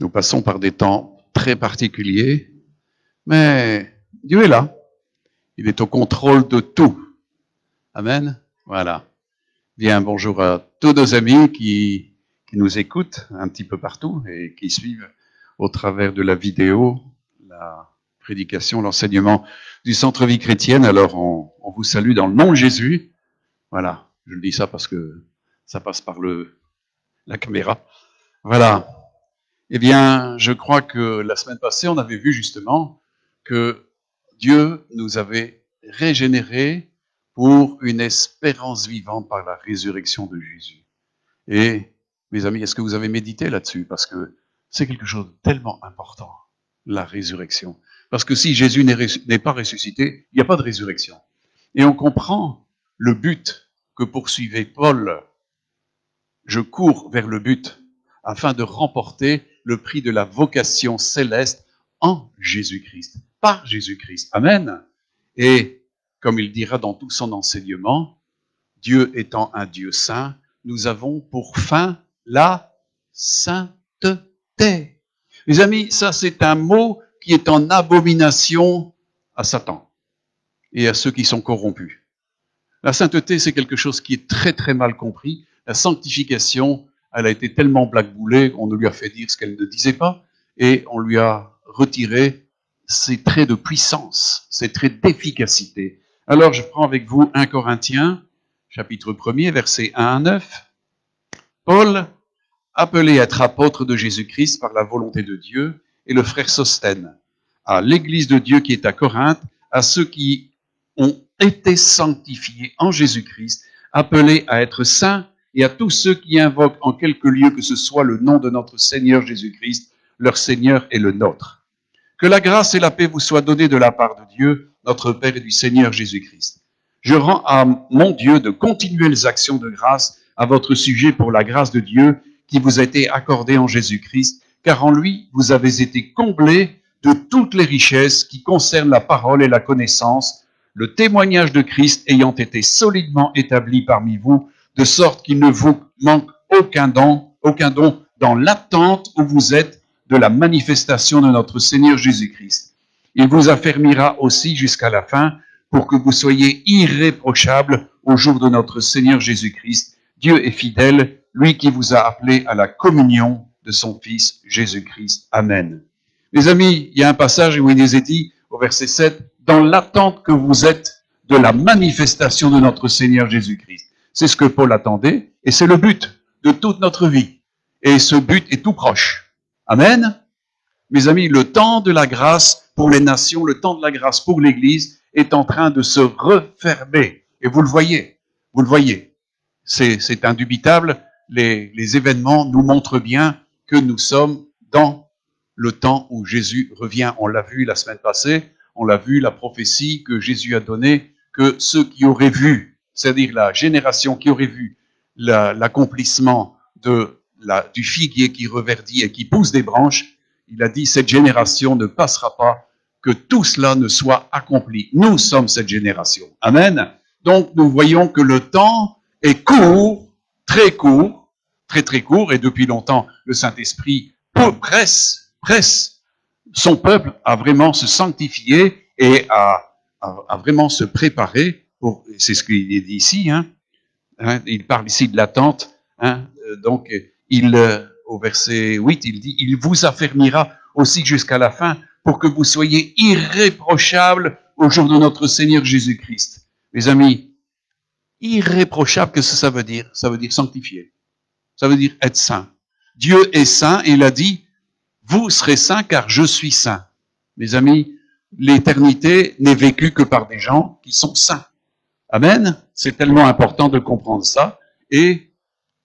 Nous passons par des temps très particuliers, mais Dieu est là. Il est au contrôle de tout. Amen. Voilà. Bien, bonjour à tous nos amis qui nous écoutent un petit peu partout et qui suivent au travers de la vidéo, la prédication, l'enseignement du Centre Vie Chrétienne. Alors, on vous salue dans le nom de Jésus. Voilà. Je le dis ça parce que ça passe par la caméra. Voilà. Eh bien, je crois que la semaine passée, on avait vu justement que Dieu nous avait régénérés pour une espérance vivante par la résurrection de Jésus. Et, mes amis, est-ce que vous avez médité là-dessus? Parce que c'est quelque chose de tellement important, la résurrection. Parce que si Jésus n'est pas ressuscité, il n'y a pas de résurrection. Et on comprend le but que poursuivait Paul. Je cours vers le but afin de remporter le prix de la vocation céleste en Jésus-Christ, par Jésus-Christ. Amen. Et comme il dira dans tout son enseignement, Dieu étant un Dieu saint, nous avons pour fin la sainteté. Les amis, ça c'est un mot qui est en abomination à Satan et à ceux qui sont corrompus. La sainteté, c'est quelque chose qui est très très mal compris. La sanctification, elle a été tellement blackboulée, on lui a fait dire ce qu'elle ne disait pas, et on lui a retiré ses traits de puissance, ses traits d'efficacité. Alors, je prends avec vous 1 Corinthiens, chapitre 1er, versets 1 à 9. Paul, appelé à être apôtre de Jésus-Christ par la volonté de Dieu, et le frère Sosthène, à l'église de Dieu qui est à Corinthe, à ceux qui ont été sanctifiés en Jésus-Christ, appelés à être saints, et à tous ceux qui invoquent en quelque lieu que ce soit le nom de notre Seigneur Jésus-Christ, leur Seigneur et le nôtre. Que la grâce et la paix vous soient données de la part de Dieu, notre Père et du Seigneur Jésus-Christ. Je rends à mon Dieu de continuelles actions de grâce à votre sujet pour la grâce de Dieu qui vous a été accordée en Jésus-Christ, car en lui vous avez été comblés de toutes les richesses qui concernent la parole et la connaissance, le témoignage de Christ ayant été solidement établi parmi vous, de sorte qu'il ne vous manque aucun don dans l'attente où vous êtes de la manifestation de notre Seigneur Jésus-Christ. Il vous affermira aussi jusqu'à la fin pour que vous soyez irréprochables au jour de notre Seigneur Jésus-Christ. Dieu est fidèle, lui qui vous a appelés à la communion de son Fils Jésus-Christ. Amen. Mes amis, il y a un passage où il nous est dit, au verset 7, « Dans l'attente que vous êtes de la manifestation de notre Seigneur Jésus-Christ. » C'est ce que Paul attendait, et c'est le but de toute notre vie. Et ce but est tout proche. Amen. Mes amis, le temps de la grâce pour les nations, le temps de la grâce pour l'Église est en train de se refermer. Et vous le voyez, c'est indubitable. Les événements nous montrent bien que nous sommes dans le temps où Jésus revient. On l'a vu la semaine passée, on l'a vu, la prophétie que Jésus a donnée, que ceux qui auraient vu, c'est-à-dire la génération qui aurait vu l'accomplissement du figuier qui reverdit et qui pousse des branches, il a dit, cette génération ne passera pas, que tout cela ne soit accompli. Nous sommes cette génération. Amen. Donc, nous voyons que le temps est court, très très court, et depuis longtemps, le Saint-Esprit presse son peuple à vraiment se sanctifier et à vraiment se préparer. C'est ce qu'il dit ici, il parle ici de l'attente, donc au verset 8, il dit, il vous affermira aussi jusqu'à la fin pour que vous soyez irréprochables au jour de notre Seigneur Jésus-Christ. Mes amis, irréprochable, qu'est-ce que ça veut dire? Ça veut dire sanctifié. Ça veut dire être saint. Dieu est saint et il a dit, vous serez saints car je suis saint. Mes amis, l'éternité n'est vécue que par des gens qui sont saints. Amen. C'est tellement important de comprendre ça. Et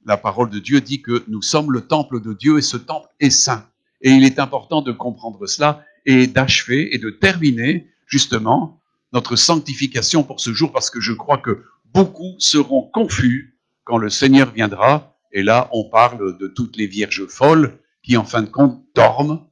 la parole de Dieu dit que nous sommes le temple de Dieu et ce temple est saint. Et il est important de comprendre cela et d'achever et de terminer justement notre sanctification pour ce jour parce que je crois que beaucoup seront confus quand le Seigneur viendra. Et là, on parle de toutes les vierges folles qui en fin de compte dorment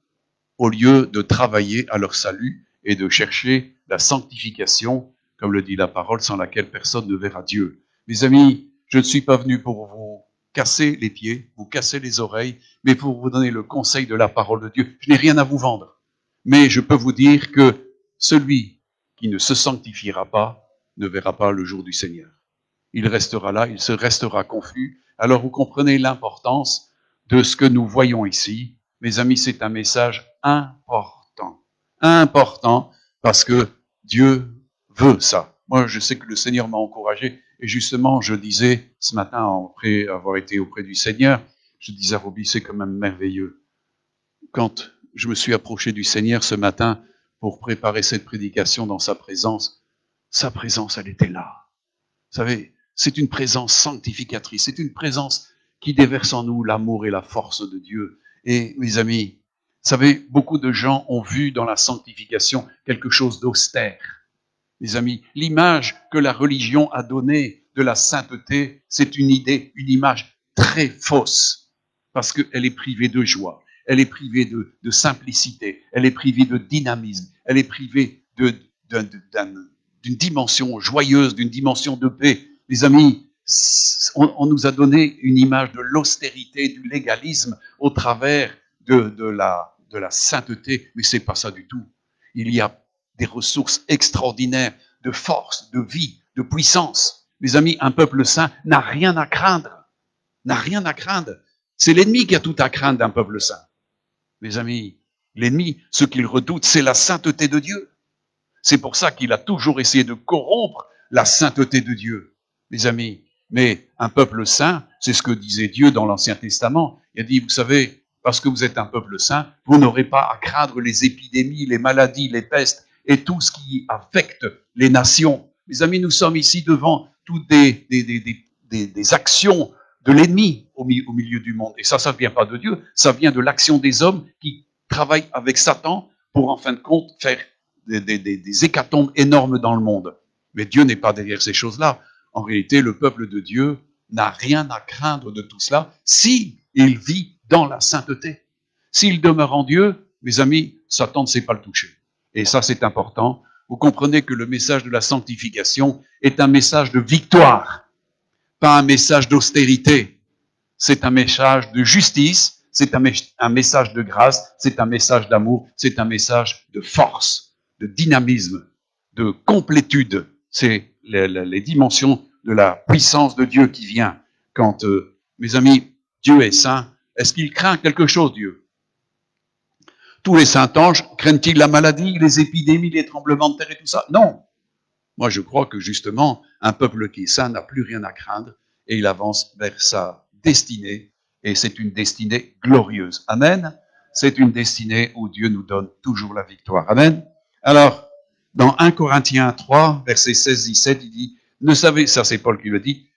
au lieu de travailler à leur salut et de chercher la sanctification, comme le dit la parole, sans laquelle personne ne verra Dieu. Mes amis, je ne suis pas venu pour vous casser les pieds, vous casser les oreilles, mais pour vous donner le conseil de la parole de Dieu. Je n'ai rien à vous vendre. Mais je peux vous dire que celui qui ne se sanctifiera pas ne verra pas le jour du Seigneur. Il restera là, il se restera confus. Alors vous comprenez l'importance de ce que nous voyons ici. Mes amis, c'est un message important. Important parce que Dieu veut ça. Moi, je sais que le Seigneur m'a encouragé. Et justement, je disais ce matin, après avoir été auprès du Seigneur, je disais à Roby, c'est quand même merveilleux. Quand je me suis approché du Seigneur ce matin pour préparer cette prédication dans sa présence, elle était là. Vous savez, c'est une présence sanctificatrice, c'est une présence qui déverse en nous l'amour et la force de Dieu. Et mes amis, vous savez, beaucoup de gens ont vu dans la sanctification quelque chose d'austère. Mes amis, l'image que la religion a donnée de la sainteté, c'est une idée, une image très fausse, parce qu'elle est privée de joie, elle est privée de simplicité, elle est privée de dynamisme, elle est privée d'une dimension joyeuse, d'une dimension de paix. Les amis, on nous a donné une image de l'austérité, du légalisme au travers de la sainteté, mais c'est pas ça du tout. Il y a des ressources extraordinaires de force, de vie, de puissance. Mes amis, un peuple saint n'a rien à craindre. N'a rien à craindre. C'est l'ennemi qui a tout à craindre d'un peuple saint. Mes amis, l'ennemi, ce qu'il redoute, c'est la sainteté de Dieu. C'est pour ça qu'il a toujours essayé de corrompre la sainteté de Dieu. Mes amis, mais un peuple saint, c'est ce que disait Dieu dans l'Ancien Testament. Il a dit, vous savez, parce que vous êtes un peuple saint, vous n'aurez pas à craindre les épidémies, les maladies, les pestes et tout ce qui affecte les nations. Mes amis, nous sommes ici devant toutes des actions de l'ennemi au milieu du monde. Et ça ne vient pas de Dieu, ça vient de l'action des hommes qui travaillent avec Satan pour, en fin de compte, faire des hécatombes énormes dans le monde. Mais Dieu n'est pas derrière ces choses-là. En réalité, le peuple de Dieu n'a rien à craindre de tout cela s'il vit dans la sainteté. S'il demeure en Dieu, mes amis, Satan ne sait pas le toucher. Et ça, c'est important. Vous comprenez que le message de la sanctification est un message de victoire, pas un message d'austérité. C'est un message de justice, c'est un message de grâce, c'est un message d'amour, c'est un message de force, de dynamisme, de complétude. C'est les dimensions de la puissance de Dieu qui vient quand, mes amis, Dieu est saint. Est-ce qu'il craint quelque chose, Dieu? Tous les saints anges craignent-ils la maladie, les épidémies, les tremblements de terre et tout ça? Non. Moi, je crois que justement, un peuple qui est saint n'a plus rien à craindre et il avance vers sa destinée. Et c'est une destinée glorieuse. Amen. C'est une destinée où Dieu nous donne toujours la victoire. Amen. Alors, dans 1 Corinthiens 3, versets 16-17, il dit, ne savez, ça c'est Paul qui le dit,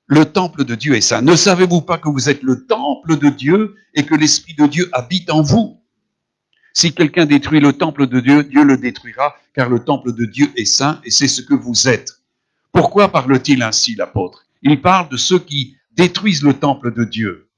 le temple de Dieu est saint. Ne savez-vous pas que vous êtes le temple de Dieu et que l'Esprit de Dieu habite en vous? Si quelqu'un détruit le temple de Dieu, Dieu le détruira, car le temple de Dieu est saint et c'est ce que vous êtes. Pourquoi parle-t-il ainsi, l'apôtre? Il parle de ceux qui détruisent le temple de Dieu.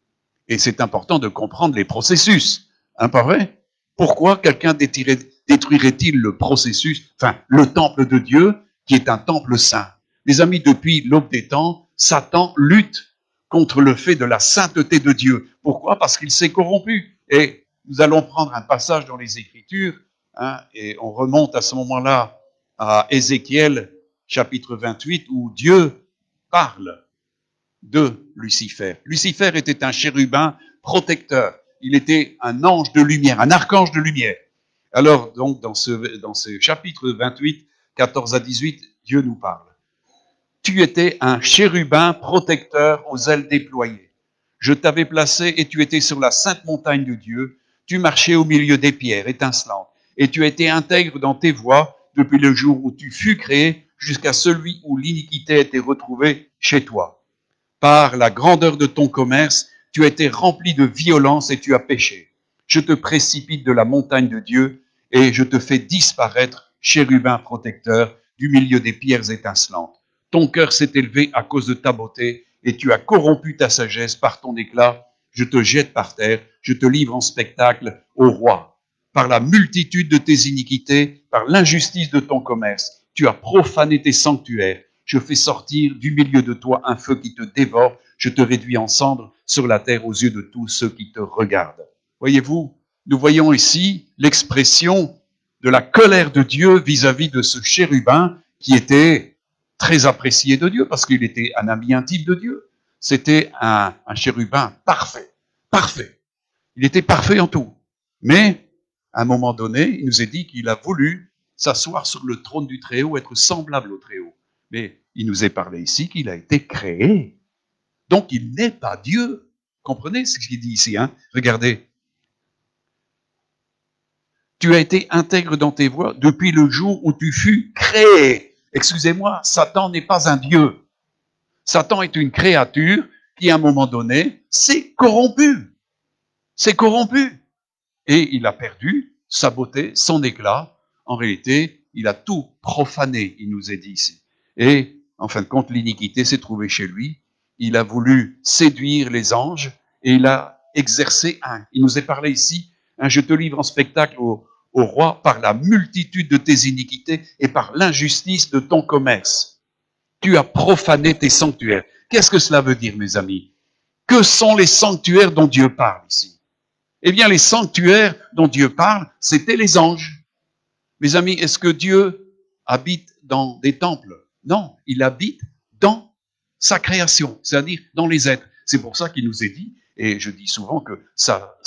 Et c'est important de comprendre les processus. Hein, pas vrai? Pourquoi quelqu'un détruirait-il le processus, enfin, le temple de Dieu, qui est un temple saint? Les amis, depuis l'aube des temps, Satan lutte contre le fait de la sainteté de Dieu. Pourquoi? Parce qu'il s'est corrompu. Et nous allons prendre un passage dans les Écritures, hein, et on remonte à ce moment-là à Ézéchiel, chapitre 28, où Dieu parle de Lucifer. Lucifer était un chérubin protecteur. Il était un ange de lumière, un archange de lumière. Alors, donc, dans ce chapitre 28, 14 à 18, Dieu nous parle. Tu étais un chérubin protecteur aux ailes déployées. Je t'avais placé et tu étais sur la sainte montagne de Dieu. Tu marchais au milieu des pierres étincelantes et tu étais intègre dans tes voies depuis le jour où tu fus créé jusqu'à celui où l'iniquité était retrouvée chez toi. Par la grandeur de ton commerce, tu as été rempli de violence et tu as péché. Je te précipite de la montagne de Dieu et je te fais disparaître, chérubin protecteur, du milieu des pierres étincelantes. Ton cœur s'est élevé à cause de ta beauté et tu as corrompu ta sagesse par ton éclat. Je te jette par terre, je te livre en spectacle au roi. Par la multitude de tes iniquités, par l'injustice de ton commerce, tu as profané tes sanctuaires. je fais sortir du milieu de toi un feu qui te dévore, je te réduis en cendres sur la terre aux yeux de tous ceux qui te regardent. Voyez-vous, nous voyons ici l'expression de la colère de Dieu vis-à-vis de ce chérubin qui était très apprécié de Dieu parce qu'il était un ami intime de Dieu. C'était un chérubin parfait, parfait. Il était parfait en tout. Mais, à un moment donné, il nous est dit qu'il a voulu s'asseoir sur le trône du Très-Haut, être semblable au Très-Haut. Mais il nous est parlé ici qu'il a été créé. Donc, il n'est pas Dieu. Comprenez ce qu'il dit ici, hein? Regardez. Tu as été intègre dans tes voies depuis le jour où tu fus créé. Excusez-moi, Satan n'est pas un Dieu. Satan est une créature qui, à un moment donné, s'est corrompue. S'est corrompu. Et il a perdu sa beauté, son éclat. En réalité, il a tout profané, il nous est dit ici. Et, en fin de compte, l'iniquité s'est trouvée chez lui. Il a voulu séduire les anges et il a exercé il nous est parlé ici, je te livre en spectacle au roi par la multitude de tes iniquités et par l'injustice de ton commerce. Tu as profané tes sanctuaires. Qu'est-ce que cela veut dire, mes amis? Que sont les sanctuaires dont Dieu parle ici? Eh bien, les sanctuaires dont Dieu parle, c'étaient les anges. Mes amis, est-ce que Dieu habite dans des temples? Non, il habite dans sa création, c'est-à-dire dans les êtres. C'est pour ça qu'il nous est dit, et je dis souvent que ça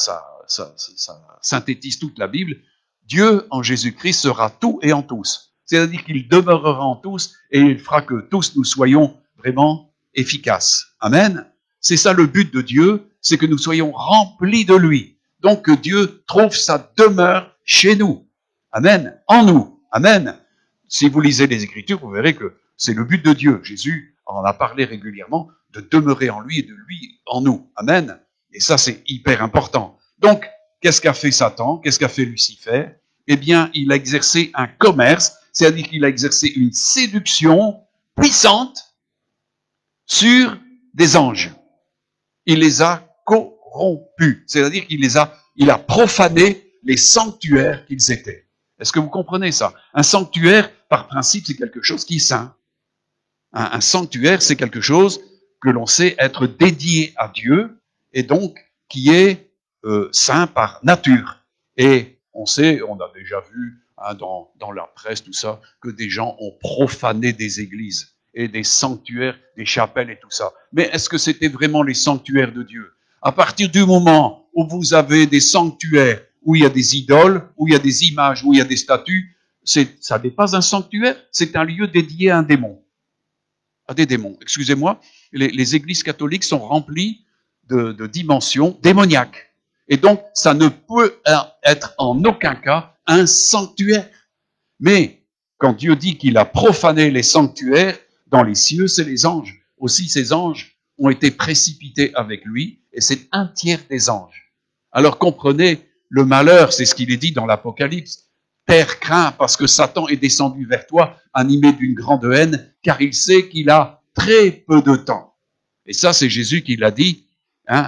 synthétise toute la Bible, Dieu en Jésus-Christ sera tout et en tous. C'est-à-dire qu'il demeurera en tous et il fera que tous nous soyons vraiment efficaces. Amen. C'est ça le but de Dieu, c'est que nous soyons remplis de lui. Donc que Dieu trouve sa demeure chez nous. Amen. En nous. Amen. Si vous lisez les Écritures, vous verrez que c'est le but de Dieu. Jésus en a parlé régulièrement, de demeurer en lui et de lui en nous. Amen. Et ça, c'est hyper important. Donc, qu'est-ce qu'a fait Satan? Qu'est-ce qu'a fait Lucifer? Eh bien, il a exercé un commerce, c'est-à-dire qu'il a exercé une séduction puissante sur des anges. Il les a corrompus, c'est-à-dire il a profané les sanctuaires qu'ils étaient. Est-ce que vous comprenez ça? Un sanctuaire, par principe, c'est quelque chose qui est saint. Un sanctuaire, c'est quelque chose que l'on sait être dédié à Dieu et donc qui est saint par nature. Et on sait, on a déjà vu dans la presse, tout ça, que des gens ont profané des églises et des sanctuaires, des chapelles et tout ça. Mais est-ce que c'était vraiment les sanctuaires de Dieu? À partir du moment où vous avez des sanctuaires, où il y a des idoles, où il y a des images, où il y a des statues, ça n'est pas un sanctuaire, c'est un lieu dédié à un démon. À des démons. Excusez-moi, les églises catholiques sont remplies de dimensions démoniaques. Et donc, ça ne peut être en aucun cas un sanctuaire. Mais, quand Dieu dit qu'il a profané les sanctuaires dans les cieux, c'est les anges. Aussi, ces anges ont été précipités avec lui, et c'est un tiers des anges. Alors, comprenez, le malheur, c'est ce qu'il est dit dans l'Apocalypse. Terre craint parce que Satan est descendu vers toi, animé d'une grande haine, car il sait qu'il a très peu de temps. Et ça, c'est Jésus qui l'a dit,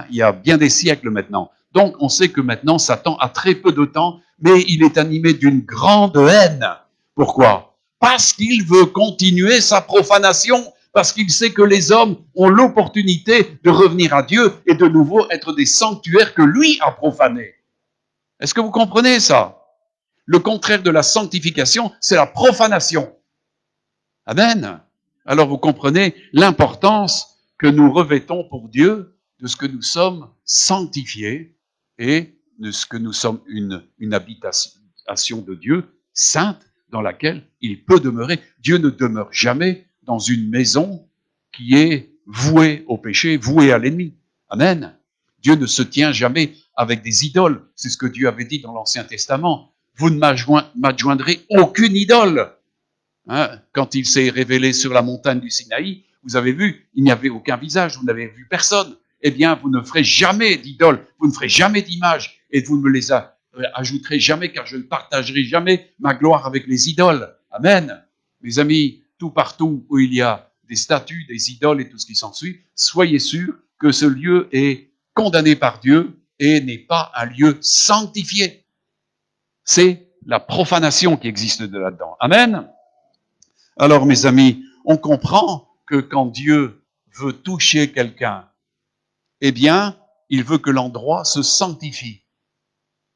il y a bien des siècles maintenant. Donc, on sait que maintenant, Satan a très peu de temps, mais il est animé d'une grande haine. Pourquoi? Parce qu'il veut continuer sa profanation, parce qu'il sait que les hommes ont l'opportunité de revenir à Dieu et de nouveau être des sanctuaires que lui a profanés. Est-ce que vous comprenez ça? Le contraire de la sanctification, c'est la profanation. Amen. Alors vous comprenez l'importance que nous revêtons pour Dieu de ce que nous sommes sanctifiés et de ce que nous sommes une habitation de Dieu sainte dans laquelle il peut demeurer. Dieu ne demeure jamais dans une maison qui est vouée au péché, vouée à l'ennemi. Amen. Dieu ne se tient jamais avec des idoles. C'est ce que Dieu avait dit dans l'Ancien Testament. Vous ne m'adjoindrez aucune idole. Quand il s'est révélé sur la montagne du Sinaï, vous avez vu, il n'y avait aucun visage, vous n'avez vu personne. Eh bien, vous ne ferez jamais d'idole, vous ne ferez jamais d'image, et vous ne me les ajouterez jamais, car je ne partagerai jamais ma gloire avec les idoles. Amen. Mes amis, tout partout où il y a des statues, des idoles et tout ce qui s'ensuit, soyez sûrs que ce lieu est condamné par Dieu et n'est pas un lieu sanctifié. C'est la profanation qui existe de là-dedans. Amen. Alors, mes amis, on comprend que quand Dieu veut toucher quelqu'un, eh bien, il veut que l'endroit se sanctifie.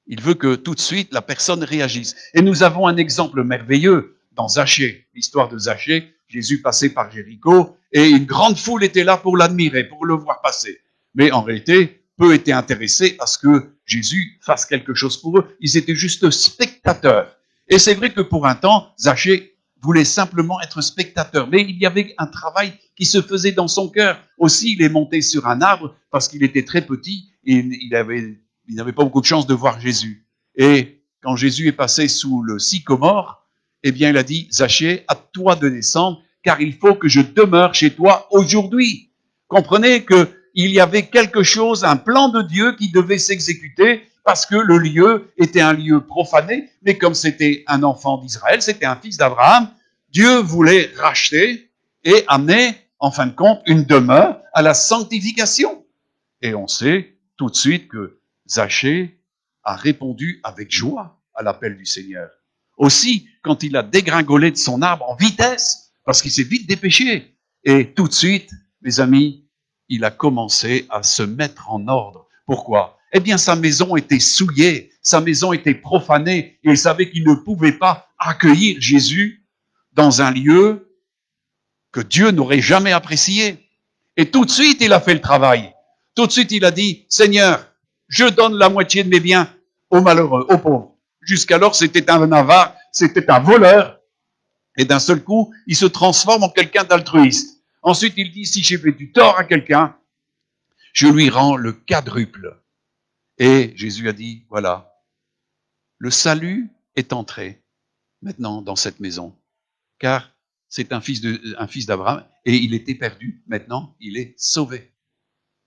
Il veut que tout de suite la personne réagisse. Et nous avons un exemple merveilleux dans Zachée, l'histoire de Zachée. Jésus passait par Jéricho et une grande foule était là pour l'admirer, pour le voir passer. Mais en réalité, peu étaient intéressés à ce que Jésus fasse quelque chose pour eux. Ils étaient juste spectateurs. Et c'est vrai que pour un temps, Zachée voulait simplement être spectateur. Mais il y avait un travail qui se faisait dans son cœur. Aussi, il est monté sur un arbre parce qu'il était très petit et il n'avait pas beaucoup de chance de voir Jésus. Et quand Jésus est passé sous le sycomore, eh bien, il a dit, Zachée, à toi de descendre, car il faut que je demeure chez toi aujourd'hui. Comprenez qu'il y avait quelque chose, un plan de Dieu qui devait s'exécuter parce que le lieu était un lieu profané, mais comme c'était un enfant d'Israël, c'était un fils d'Abraham, Dieu voulait racheter et amener, en fin de compte, une demeure à la sanctification. Et on sait tout de suite que Zachée a répondu avec joie à l'appel du Seigneur. Aussi, quand il a dégringolé de son arbre en vitesse, parce qu'il s'est vite dépêché, et tout de suite, mes amis, il a commencé à se mettre en ordre. Pourquoi? Eh bien, sa maison était souillée, sa maison était profanée, et il savait qu'il ne pouvait pas accueillir Jésus dans un lieu que Dieu n'aurait jamais apprécié. Et tout de suite, il a fait le travail. Tout de suite, il a dit, Seigneur, je donne la moitié de mes biens aux malheureux, aux pauvres. Jusqu'alors, c'était un avare, c'était un voleur. Et d'un seul coup, il se transforme en quelqu'un d'altruiste. Ensuite, il dit, si j'ai fait du tort à quelqu'un, je lui rends le quadruple. Et Jésus a dit, voilà, le salut est entré maintenant dans cette maison, car c'est un fils d'Abraham et il était perdu. Maintenant, il est sauvé.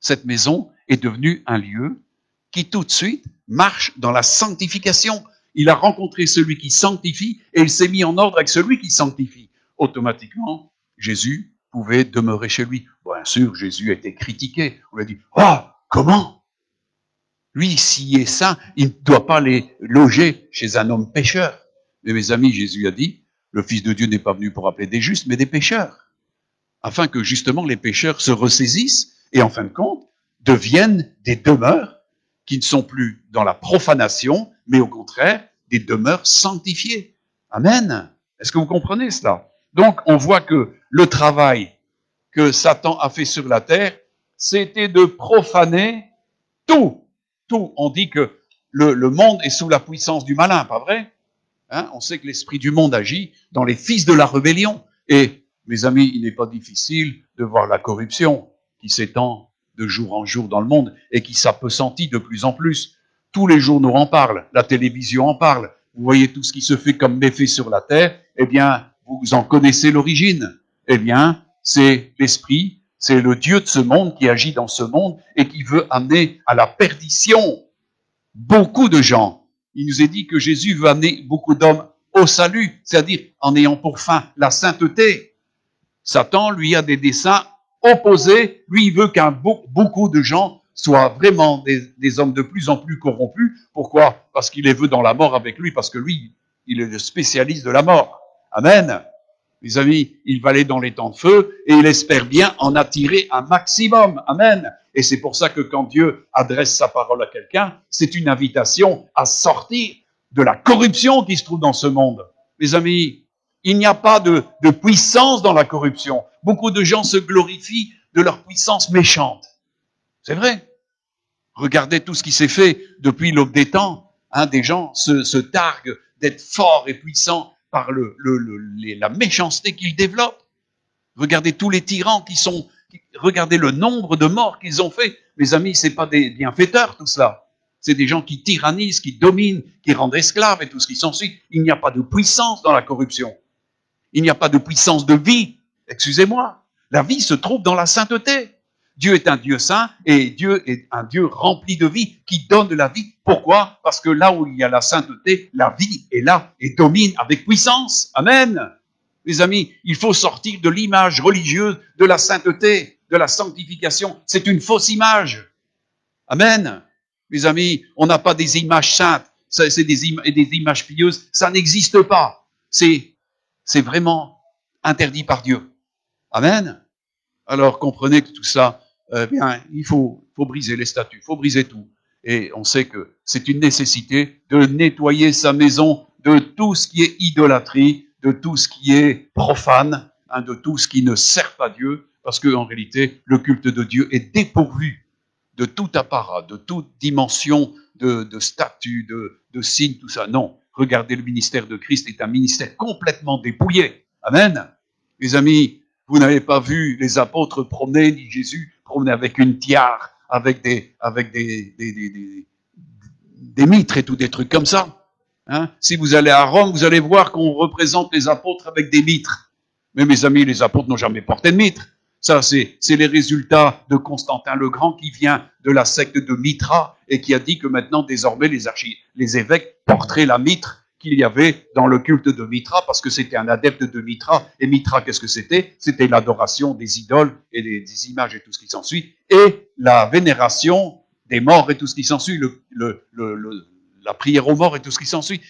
Cette maison est devenue un lieu qui tout de suite marche dans la sanctification. Il a rencontré celui qui sanctifie et il s'est mis en ordre avec celui qui sanctifie. Automatiquement, Jésus pouvait demeurer chez lui. Bien sûr, Jésus a été critiqué. On lui a dit, « Oh, comment ? Lui, s'il est saint, il ne doit pas les loger chez un homme pécheur. » Mais mes amis, Jésus a dit, le Fils de Dieu n'est pas venu pour appeler des justes, mais des pécheurs. Afin que justement les pécheurs se ressaisissent et en fin de compte deviennent des demeures qui ne sont plus dans la profanation, mais au contraire des demeures sanctifiées. Amen. Est-ce que vous comprenez cela? Donc on voit que le travail que Satan a fait sur la terre, c'était de profaner tout. Tout. On dit que le monde est sous la puissance du malin, pas vrai? Hein? On sait que l'esprit du monde agit dans les fils de la rébellion. Et, mes amis, il n'est pas difficile de voir la corruption qui s'étend de jour en jour dans le monde et qui s'appesantit de plus en plus. Tous les journaux en parlent, la télévision en parle. Vous voyez tout ce qui se fait comme méfait sur la terre, eh bien, vous en connaissez l'origine. Eh bien, c'est l'esprit, c'est le Dieu de ce monde qui agit dans ce monde et qui veut amener à la perdition beaucoup de gens. Il nous est dit que Jésus veut amener beaucoup d'hommes au salut, c'est-à-dire en ayant pour fin la sainteté. Satan, lui, a des desseins opposés. Lui, il veut beaucoup de gens soient vraiment des hommes de plus en plus corrompus. Pourquoi? Parce qu'il les veut dans la mort avec lui, parce que lui, il est le spécialiste de la mort. Amen. Mes amis, il va aller dans les temps de feu et il espère bien en attirer un maximum. Amen. Et c'est pour ça que quand Dieu adresse sa parole à quelqu'un, c'est une invitation à sortir de la corruption qui se trouve dans ce monde. Mes amis, il n'y a pas de puissance dans la corruption. Beaucoup de gens se glorifient de leur puissance méchante. C'est vrai. Regardez tout ce qui s'est fait depuis l'aube des temps. Des gens se targuent d'être forts et puissants par la méchanceté qu'ils développent. Regardez tous les tyrans regardez le nombre de morts qu'ils ont fait. Mes amis, c'est pas des bienfaiteurs tout cela. C'est des gens qui tyrannisent, qui dominent, qui rendent esclaves et tout ce qui s'ensuit. Il n'y a pas de puissance dans la corruption. Il n'y a pas de puissance de vie. Excusez-moi. La vie se trouve dans la sainteté. Dieu est un Dieu saint et Dieu est un Dieu rempli de vie qui donne de la vie. Pourquoi? Parce que là où il y a la sainteté, la vie est là et domine avec puissance. Amen. Les amis, il faut sortir de l'image religieuse de la sainteté, de la sanctification. C'est une fausse image. Amen. Mes amis, on n'a pas des images saintes, c'est des images pieuses, ça n'existe pas. C'est vraiment interdit par Dieu. Amen. Alors comprenez que tout ça, bien, il faut briser les statuts, il faut briser tout. Et on sait que c'est une nécessité de nettoyer sa maison de tout ce qui est idolâtrie, de tout ce qui est profane, hein, de tout ce qui ne sert pas Dieu, parce qu'en réalité, le culte de Dieu est dépourvu de tout apparat, de toute dimension de statut, de signe, tout ça. Non, regardez, le ministère de Christ est un ministère complètement dépouillé. Amen. Les amis, vous n'avez pas vu les apôtres promener, ni Jésus promener avec une tiare, avec des mitres et tout, des trucs comme ça. Hein? Si vous allez à Rome, vous allez voir qu'on représente les apôtres avec des mitres. Mais mes amis, les apôtres n'ont jamais porté de mitre. Ça, c'est les résultats de Constantin le Grand qui vient de la secte de Mitra et qui a dit que maintenant, désormais, les évêques porteraient la mitre qu'il y avait dans le culte de Mitra parce que c'était un adepte de Mitra. Et Mitra, qu'est-ce que c'était? C'était l'adoration des idoles et des images et tout ce qui s'ensuit et la vénération des morts et tout ce qui s'ensuit, la prière aux morts et tout ce qui s'ensuit.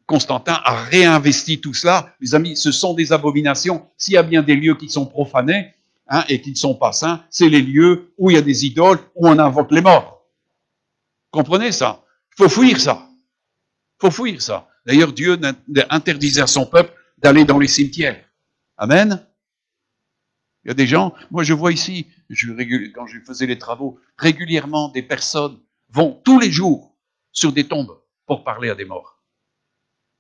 Constantin a réinvesti tout cela. Les amis, ce sont des abominations. S'il y a bien des lieux qui sont profanés hein, et qui ne sont pas saints, c'est les lieux où il y a des idoles, où on invoque les morts. Comprenez ça? Il faut fuir ça. Il faut fuir ça. D'ailleurs, Dieu interdisait à son peuple d'aller dans les cimetières. Amen. Il y a des gens, moi je vois ici, quand je faisais les travaux, régulièrement des personnes vont tous les jours sur des tombes pour parler à des morts.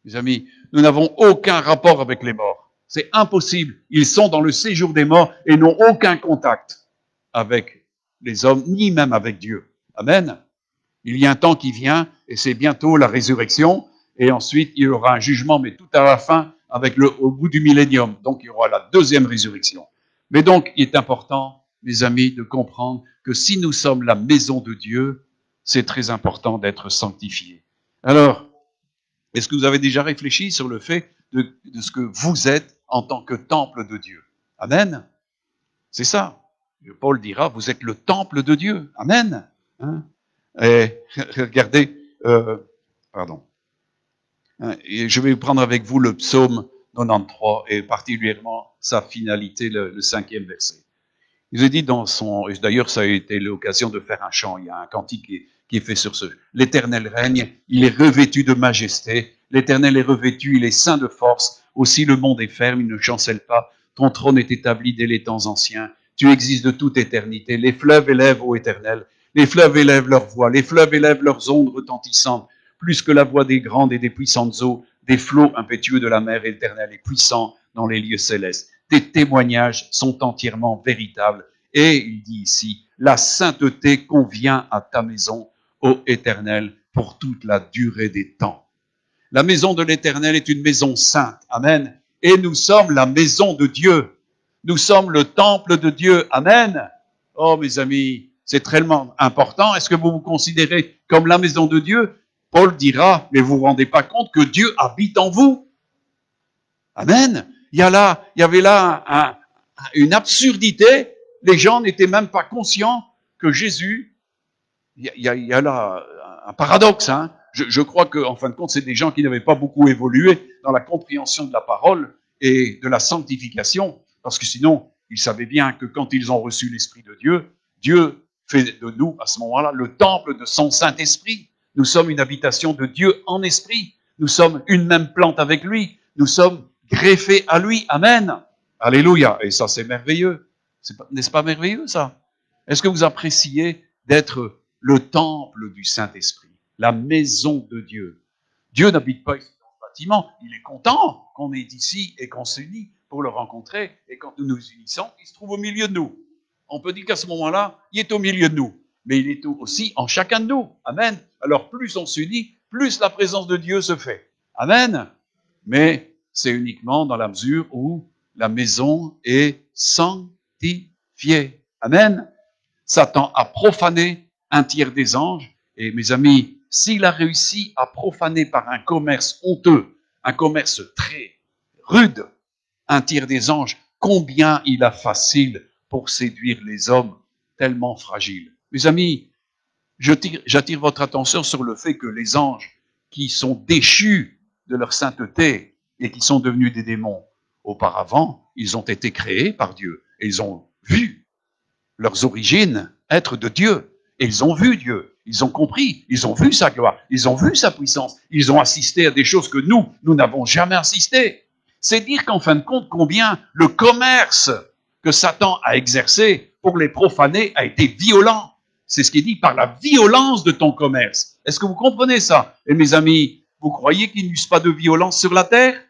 Mes amis, nous n'avons aucun rapport avec les morts. C'est impossible. Ils sont dans le séjour des morts et n'ont aucun contact avec les hommes, ni même avec Dieu. Amen. Il y a un temps qui vient, et c'est bientôt la résurrection, et ensuite il y aura un jugement, mais tout à la fin, au bout du millénium. Donc il y aura la deuxième résurrection. Mais donc, il est important, mes amis, de comprendre que si nous sommes la maison de Dieu, c'est très important d'être sanctifiés. Alors, est-ce que vous avez déjà réfléchi sur le fait de ce que vous êtes en tant que temple de Dieu? Amen. C'est ça. Paul dira, vous êtes le temple de Dieu. Amen. Hein? Et regardez, pardon. Et je vais prendre avec vous le psaume 93 et particulièrement sa finalité, le 5e verset. Il est dit et d'ailleurs ça a été l'occasion de faire un chant, il y a un cantique qui est fait sur ce. L'Éternel règne, il est revêtu de majesté, l'Éternel est revêtu, il est saint de force, aussi le monde est ferme, il ne chancelle pas, ton trône est établi dès les temps anciens, tu existes de toute éternité, les fleuves élèvent, ô Éternel, les fleuves élèvent leur voix, les fleuves élèvent leurs ondes retentissantes, plus que la voix des grandes et des puissantes eaux, des flots impétueux de la mer, l'Éternel est puissant dans les lieux célestes. Tes témoignages sont entièrement véritables. Et il dit ici, la sainteté convient à ta maison, ô Éternel, pour toute la durée des temps. La maison de l'Éternel est une maison sainte. Amen. Et nous sommes la maison de Dieu. Nous sommes le temple de Dieu. Amen. Oh, mes amis, c'est tellement important. Est-ce que vous vous considérez comme la maison de Dieu? Paul dira, mais vous vous rendez pas compte que Dieu habite en vous? Amen. Il y avait là une absurdité. Les gens n'étaient même pas conscients que Jésus, il y a là un paradoxe. Hein. Je crois qu'en fin de compte, c'est des gens qui n'avaient pas beaucoup évolué dans la compréhension de la parole et de la sanctification, parce que sinon, ils savaient bien que quand ils ont reçu l'Esprit de Dieu, Dieu fait de nous, à ce moment-là, le temple de son Saint-Esprit. Nous sommes une habitation de Dieu en esprit. Nous sommes une même plante avec lui. Nous sommes greffés à lui. Amen. Alléluia. Et ça, c'est merveilleux. N'est-ce pas merveilleux, ça? Est-ce que vous appréciez d'être le temple du Saint-Esprit, la maison de Dieu? Dieu n'habite pas ici dans le bâtiment. Il est content qu'on est ici et qu'on s'unit pour le rencontrer. Et quand nous nous unissons, il se trouve au milieu de nous. On peut dire qu'à ce moment-là, il est au milieu de nous. Mais il est aussi en chacun de nous. Amen. Alors plus on s'unit, plus la présence de Dieu se fait. Amen. Mais c'est uniquement dans la mesure où la maison est sanctifiée. Amen. Satan a profané un tiers des anges. Et mes amis, s'il a réussi à profaner par un commerce honteux, un commerce très rude, un tiers des anges, combien il a facile pour séduire les hommes tellement fragiles. Mes amis, j'attire votre attention sur le fait que les anges qui sont déchus de leur sainteté et qui sont devenus des démons, auparavant, ils ont été créés par Dieu. Et ils ont vu leurs origines être de Dieu. Et ils ont vu Dieu. Ils ont compris. Ils ont vu sa gloire. Ils ont vu sa puissance. Ils ont assisté à des choses que nous n'avons jamais assisté. C'est dire qu'en fin de compte, combien le commerce que Satan a exercé pour les profaner a été violent. C'est ce qui est dit par la violence de ton commerce. Est-ce que vous comprenez ça? Et mes amis, vous croyez qu'il n'y eut pas de violence sur la terre?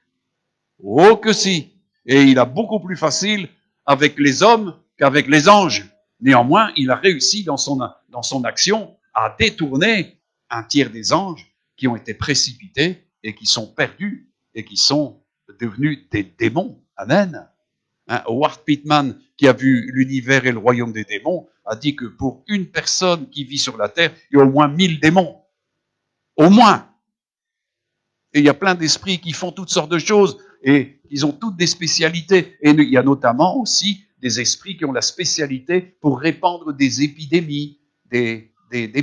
Oh que si. Et il a beaucoup plus facile avec les hommes qu'avec les anges. Néanmoins, il a réussi dans son action à détourner un tiers des anges qui ont été précipités et qui sont perdus et qui sont devenus des démons. Amen. Howard Pittman, qui a vu l'univers et le royaume des démons, a dit que pour une personne qui vit sur la terre, il y a au moins 1000 démons. Au moins. Et il y a plein d'esprits qui font toutes sortes de choses et ils ont toutes des spécialités. Et il y a notamment aussi des esprits qui ont la spécialité pour répandre des épidémies, des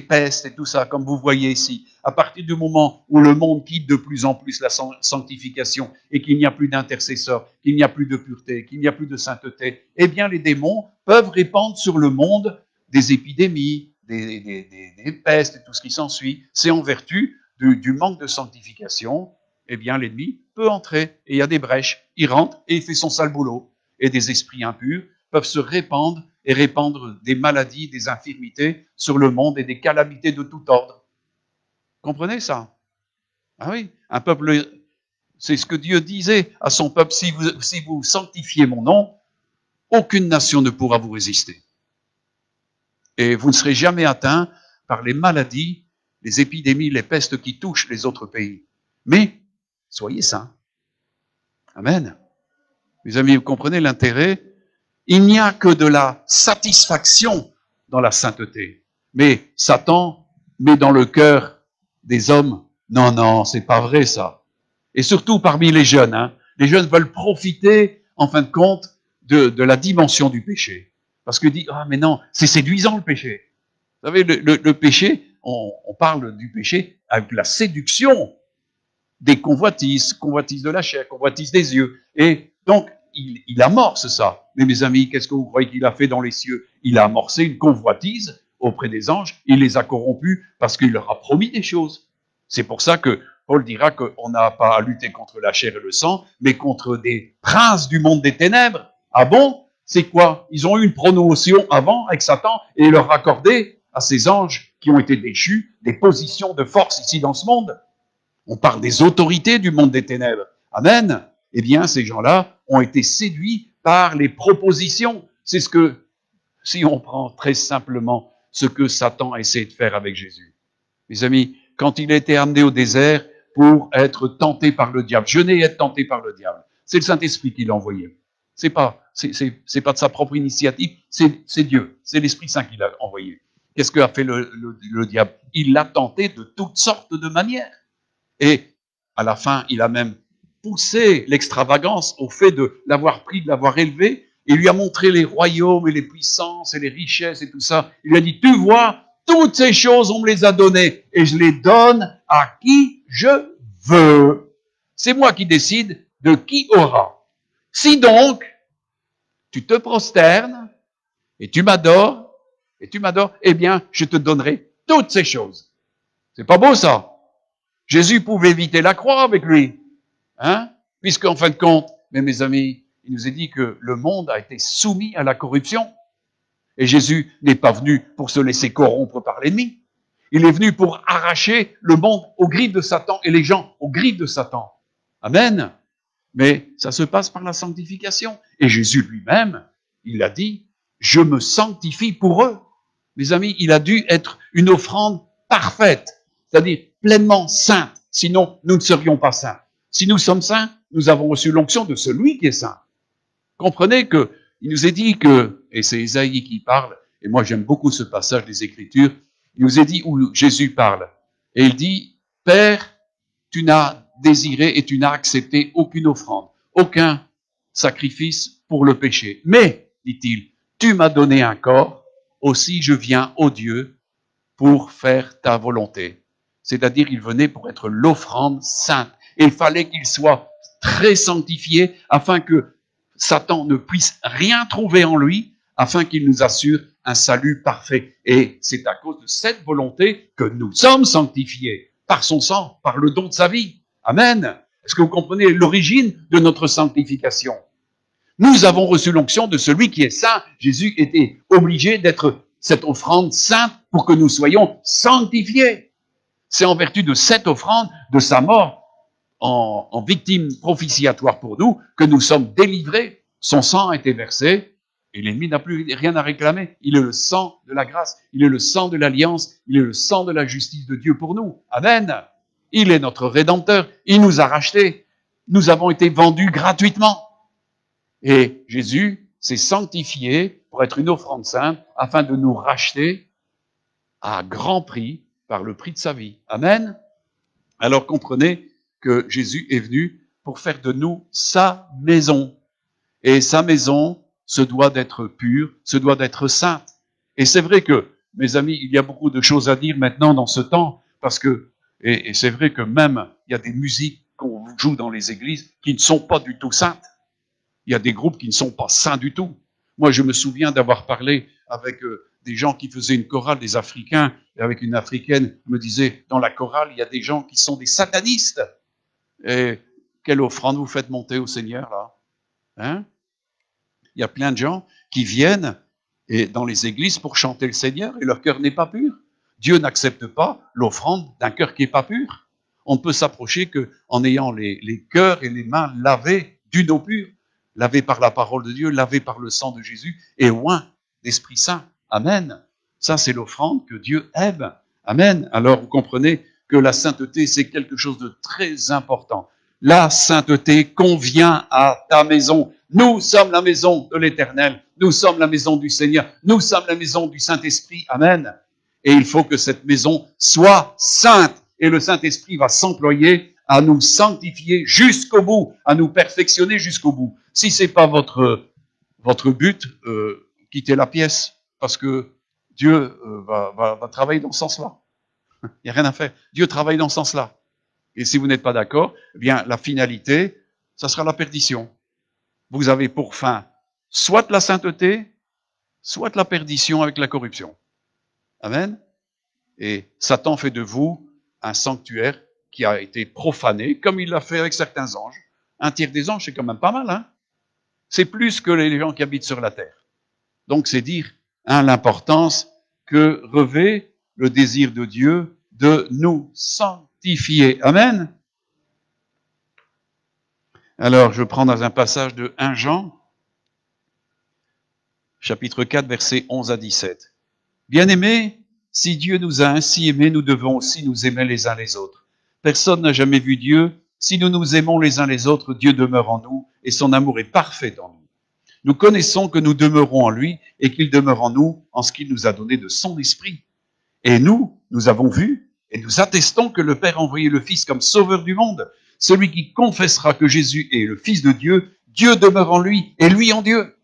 pestes et tout ça, comme vous voyez ici. À partir du moment où le monde quitte de plus en plus la sanctification et qu'il n'y a plus d'intercesseurs, qu'il n'y a plus de pureté, qu'il n'y a plus de sainteté, eh bien les démons peuvent répandre sur le monde des épidémies, des pestes et tout ce qui s'ensuit. C'est en vertu du manque de sanctification, eh bien l'ennemi peut entrer et il y a des brèches. Il rentre et il fait son sale boulot. Et des esprits impurs peuvent se répandre et répandre des maladies, des infirmités sur le monde et des calamités de tout ordre. Comprenez ça? Ah oui, un peuple, c'est ce que Dieu disait à son peuple, si vous sanctifiez mon nom, aucune nation ne pourra vous résister. Et vous ne serez jamais atteints par les maladies, les épidémies, les pestes qui touchent les autres pays. Mais, soyez saints. Amen. Mes amis, vous comprenez l'intérêt? Il n'y a que de la satisfaction dans la sainteté. Mais Satan met dans le cœur des hommes, non, c'est pas vrai ça. Et surtout parmi les jeunes, les jeunes veulent profiter, en fin de compte, de la dimension du péché. Parce que dit, mais non, c'est séduisant le péché. Vous savez, le péché, on parle du péché avec la séduction des convoitises de la chair, convoitises des yeux. Et donc, il amorce ça. Mais mes amis, qu'est-ce que vous croyez qu'il a fait dans les cieux? Il a amorcé une convoitise auprès des anges, il les a corrompus parce qu'il leur a promis des choses. C'est pour ça que Paul dira qu'on n'a pas à lutter contre la chair et le sang, mais contre des princes du monde des ténèbres. Ah bon? C'est quoi? Ils ont eu une promotion avant avec Satan et il leur a accordé à ces anges qui ont été déchus des positions de force ici dans ce monde. On parle des autorités du monde des ténèbres. Amen. Eh bien, ces gens-là ont été séduits par les propositions. C'est ce que, si on prend très simplement ce que Satan a essayé de faire avec Jésus. Mes amis, quand il a été amené au désert pour être tenté par le diable, jeûner et être tenté par le diable, c'est le Saint-Esprit qui l'a envoyé. C'est pas de sa propre initiative, c'est Dieu, c'est l'Esprit Saint qui l'a envoyé. Qu'est-ce qu'a fait le diable? Il l'a tenté de toutes sortes de manières. Et à la fin, il a même poussé l'extravagance au fait de l'avoir pris, de l'avoir élevé, et lui a montré les royaumes et les puissances et les richesses et tout ça. Il lui a dit, tu vois, toutes ces choses, on me les a données, et je les donne à qui je veux. C'est moi qui décide de qui aura. Si donc, tu te prosternes, et tu m'adores, eh bien, je te donnerai toutes ces choses. C'est pas beau ça? Jésus pouvait éviter la croix avec lui. Puisqu'en fin de compte, mais mes amis, il nous est dit que le monde a été soumis à la corruption. Et Jésus n'est pas venu pour se laisser corrompre par l'ennemi. Il est venu pour arracher le monde aux griffes de Satan et les gens aux griffes de Satan. Amen. Mais ça se passe par la sanctification. Et Jésus lui-même, il a dit, je me sanctifie pour eux. Mes amis, il a dû être une offrande parfaite, c'est-à-dire pleinement sainte. Sinon, nous ne serions pas saints. Si nous sommes saints, nous avons reçu l'onction de celui qui est saint. Comprenez que il nous est dit que, et c'est Isaïe qui parle, et moi j'aime beaucoup ce passage des Écritures, il nous est dit où Jésus parle, et il dit, Père, tu n'as désiré et tu n'as accepté aucune offrande, aucun sacrifice pour le péché. Mais, dit-il, tu m'as donné un corps, aussi je viens, ô Dieu, pour faire ta volonté. C'est-à-dire, il venait pour être l'offrande sainte. Et il fallait qu'il soit très sanctifié afin que Satan ne puisse rien trouver en lui afin qu'il nous assure un salut parfait. Et c'est à cause de cette volonté que nous sommes sanctifiés par son sang, par le don de sa vie. Amen. Est-ce que vous comprenez l'origine de notre sanctification? Nous avons reçu l'onction de celui qui est saint. Jésus était obligé d'être cette offrande sainte pour que nous soyons sanctifiés. C'est en vertu de cette offrande, de sa mort en victime propitiatoire pour nous, que nous sommes délivrés. Son sang a été versé et l'ennemi n'a plus rien à réclamer. Il est le sang de la grâce, il est le sang de l'alliance, il est le sang de la justice de Dieu pour nous. Amen. Il est notre Rédempteur, il nous a rachetés. Nous avons été vendus gratuitement. Et Jésus s'est sanctifié pour être une offrande sainte afin de nous racheter à grand prix par le prix de sa vie. Amen. Alors comprenez que Jésus est venu pour faire de nous sa maison. Et sa maison se doit d'être pure, se doit d'être sainte. Et c'est vrai que, mes amis, il y a beaucoup de choses à dire maintenant dans ce temps, parce que, et c'est vrai que même, il y a des musiques qu'on joue dans les églises qui ne sont pas du tout saintes. Il y a des groupes qui ne sont pas saints du tout. Moi, je me souviens d'avoir parlé avec des gens qui faisaient une chorale, des Africains, et avec une Africaine, me disait, dans la chorale, il y a des gens qui sont des satanistes. Et quelle offrande vous faites monter au Seigneur, là? Hein? Il y a plein de gens qui viennent dans les églises pour chanter le Seigneur et leur cœur n'est pas pur. Dieu n'accepte pas l'offrande d'un cœur qui n'est pas pur. On ne peut s'approcher qu'en ayant les cœurs et les mains lavés d'une eau pure, lavés par la parole de Dieu, lavés par le sang de Jésus et oints d'Esprit Saint. Amen. Ça, c'est l'offrande que Dieu aime. Amen. Alors, vous comprenez que la sainteté, c'est quelque chose de très important. La sainteté convient à ta maison. Nous sommes la maison de l'Éternel. Nous sommes la maison du Seigneur. Nous sommes la maison du Saint-Esprit. Amen. Et il faut que cette maison soit sainte. Et le Saint-Esprit va s'employer à nous sanctifier jusqu'au bout, à nous perfectionner jusqu'au bout. Si c'est pas votre but, quittez la pièce, parce que Dieu va travailler dans ce sens-là. Il n'y a rien à faire. Dieu travaille dans ce sens-là. Et si vous n'êtes pas d'accord, eh bien, la finalité, ça sera la perdition. Vous avez pour fin soit la sainteté, soit la perdition avec la corruption. Amen. Et Satan fait de vous un sanctuaire qui a été profané, comme il l'a fait avec certains anges. Un tiers des anges, c'est quand même pas mal, hein? C'est plus que les gens qui habitent sur la terre. Donc, c'est dire, l'importance que revêt le désir de Dieu de nous sanctifier. Amen. Alors, je prends dans un passage de 1 Jean, chapitre 4, versets 11 à 17. Bien-aimés, si Dieu nous a ainsi aimés, nous devons aussi nous aimer les uns les autres. Personne n'a jamais vu Dieu. Si nous nous aimons les uns les autres, Dieu demeure en nous et son amour est parfait en nous. Nous connaissons que nous demeurons en lui et qu'il demeure en nous en ce qu'il nous a donné de son esprit. Et nous avons vu et nous attestons que le Père a envoyé le Fils comme sauveur du monde. Celui qui confessera que Jésus est le Fils de Dieu, Dieu demeure en lui et lui en Dieu.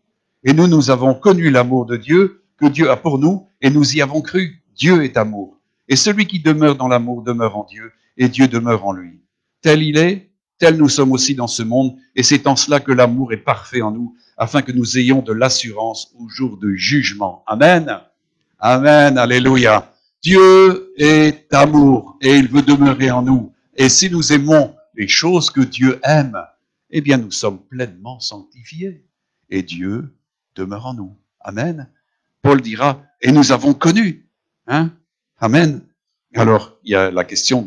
Et nous avons connu l'amour de Dieu que Dieu a pour nous et nous y avons cru. Dieu est amour. Et celui qui demeure dans l'amour demeure en Dieu et Dieu demeure en lui. Tel il est, tel nous sommes aussi dans ce monde et c'est en cela que l'amour est parfait en nous afin que nous ayons de l'assurance au jour de jugement. Amen. Amen. Alléluia. Dieu est amour et il veut demeurer en nous. Et si nous aimons les choses que Dieu aime, eh bien nous sommes pleinement sanctifiés. Et Dieu demeure en nous. Amen. Paul dira, et nous avons connu. Hein? Amen. Alors, il y a la question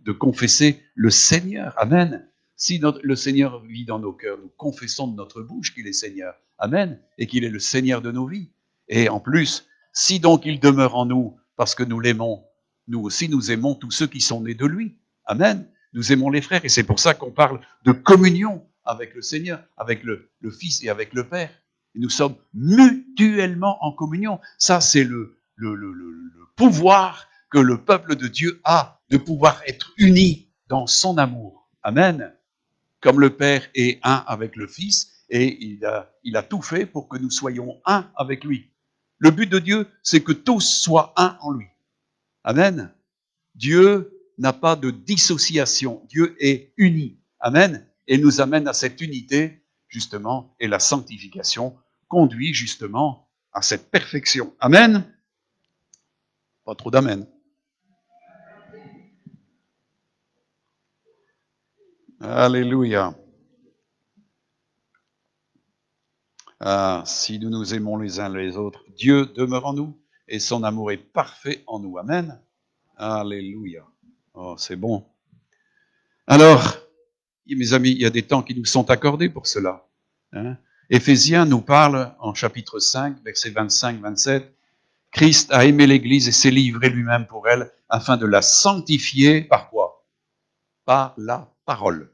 de confesser le Seigneur. Amen. Si le Seigneur vit dans nos cœurs, nous confessons de notre bouche qu'il est Seigneur. Amen. Et qu'il est le Seigneur de nos vies. Et en plus, si donc il demeure en nous, parce que nous l'aimons, nous aussi nous aimons tous ceux qui sont nés de lui. Amen. Nous aimons les frères. Et c'est pour ça qu'on parle de communion avec le Seigneur, avec le Fils et avec le Père. Et nous sommes mutuellement en communion. Ça, c'est le pouvoir que le peuple de Dieu a de pouvoir être unis dans son amour. Amen. Comme le Père est un avec le Fils, et il a tout fait pour que nous soyons un avec lui. Le but de Dieu, c'est que tous soient un en lui. Amen. Dieu n'a pas de dissociation. Dieu est uni. Amen. Et nous amène à cette unité justement, et la sanctification conduit justement à cette perfection. Amen. Pas trop d'amen. Alléluia. Ah, si nous nous aimons les uns les autres, Dieu demeure en nous et son amour est parfait en nous. Amen. Alléluia. Oh, c'est bon. Alors, mes amis, il y a des temps qui nous sont accordés pour cela. Hein? Éphésiens nous parle en chapitre 5, versets 25-27, Christ a aimé l'Église et s'est livré lui-même pour elle afin de la sanctifier par quoi? Par la parole.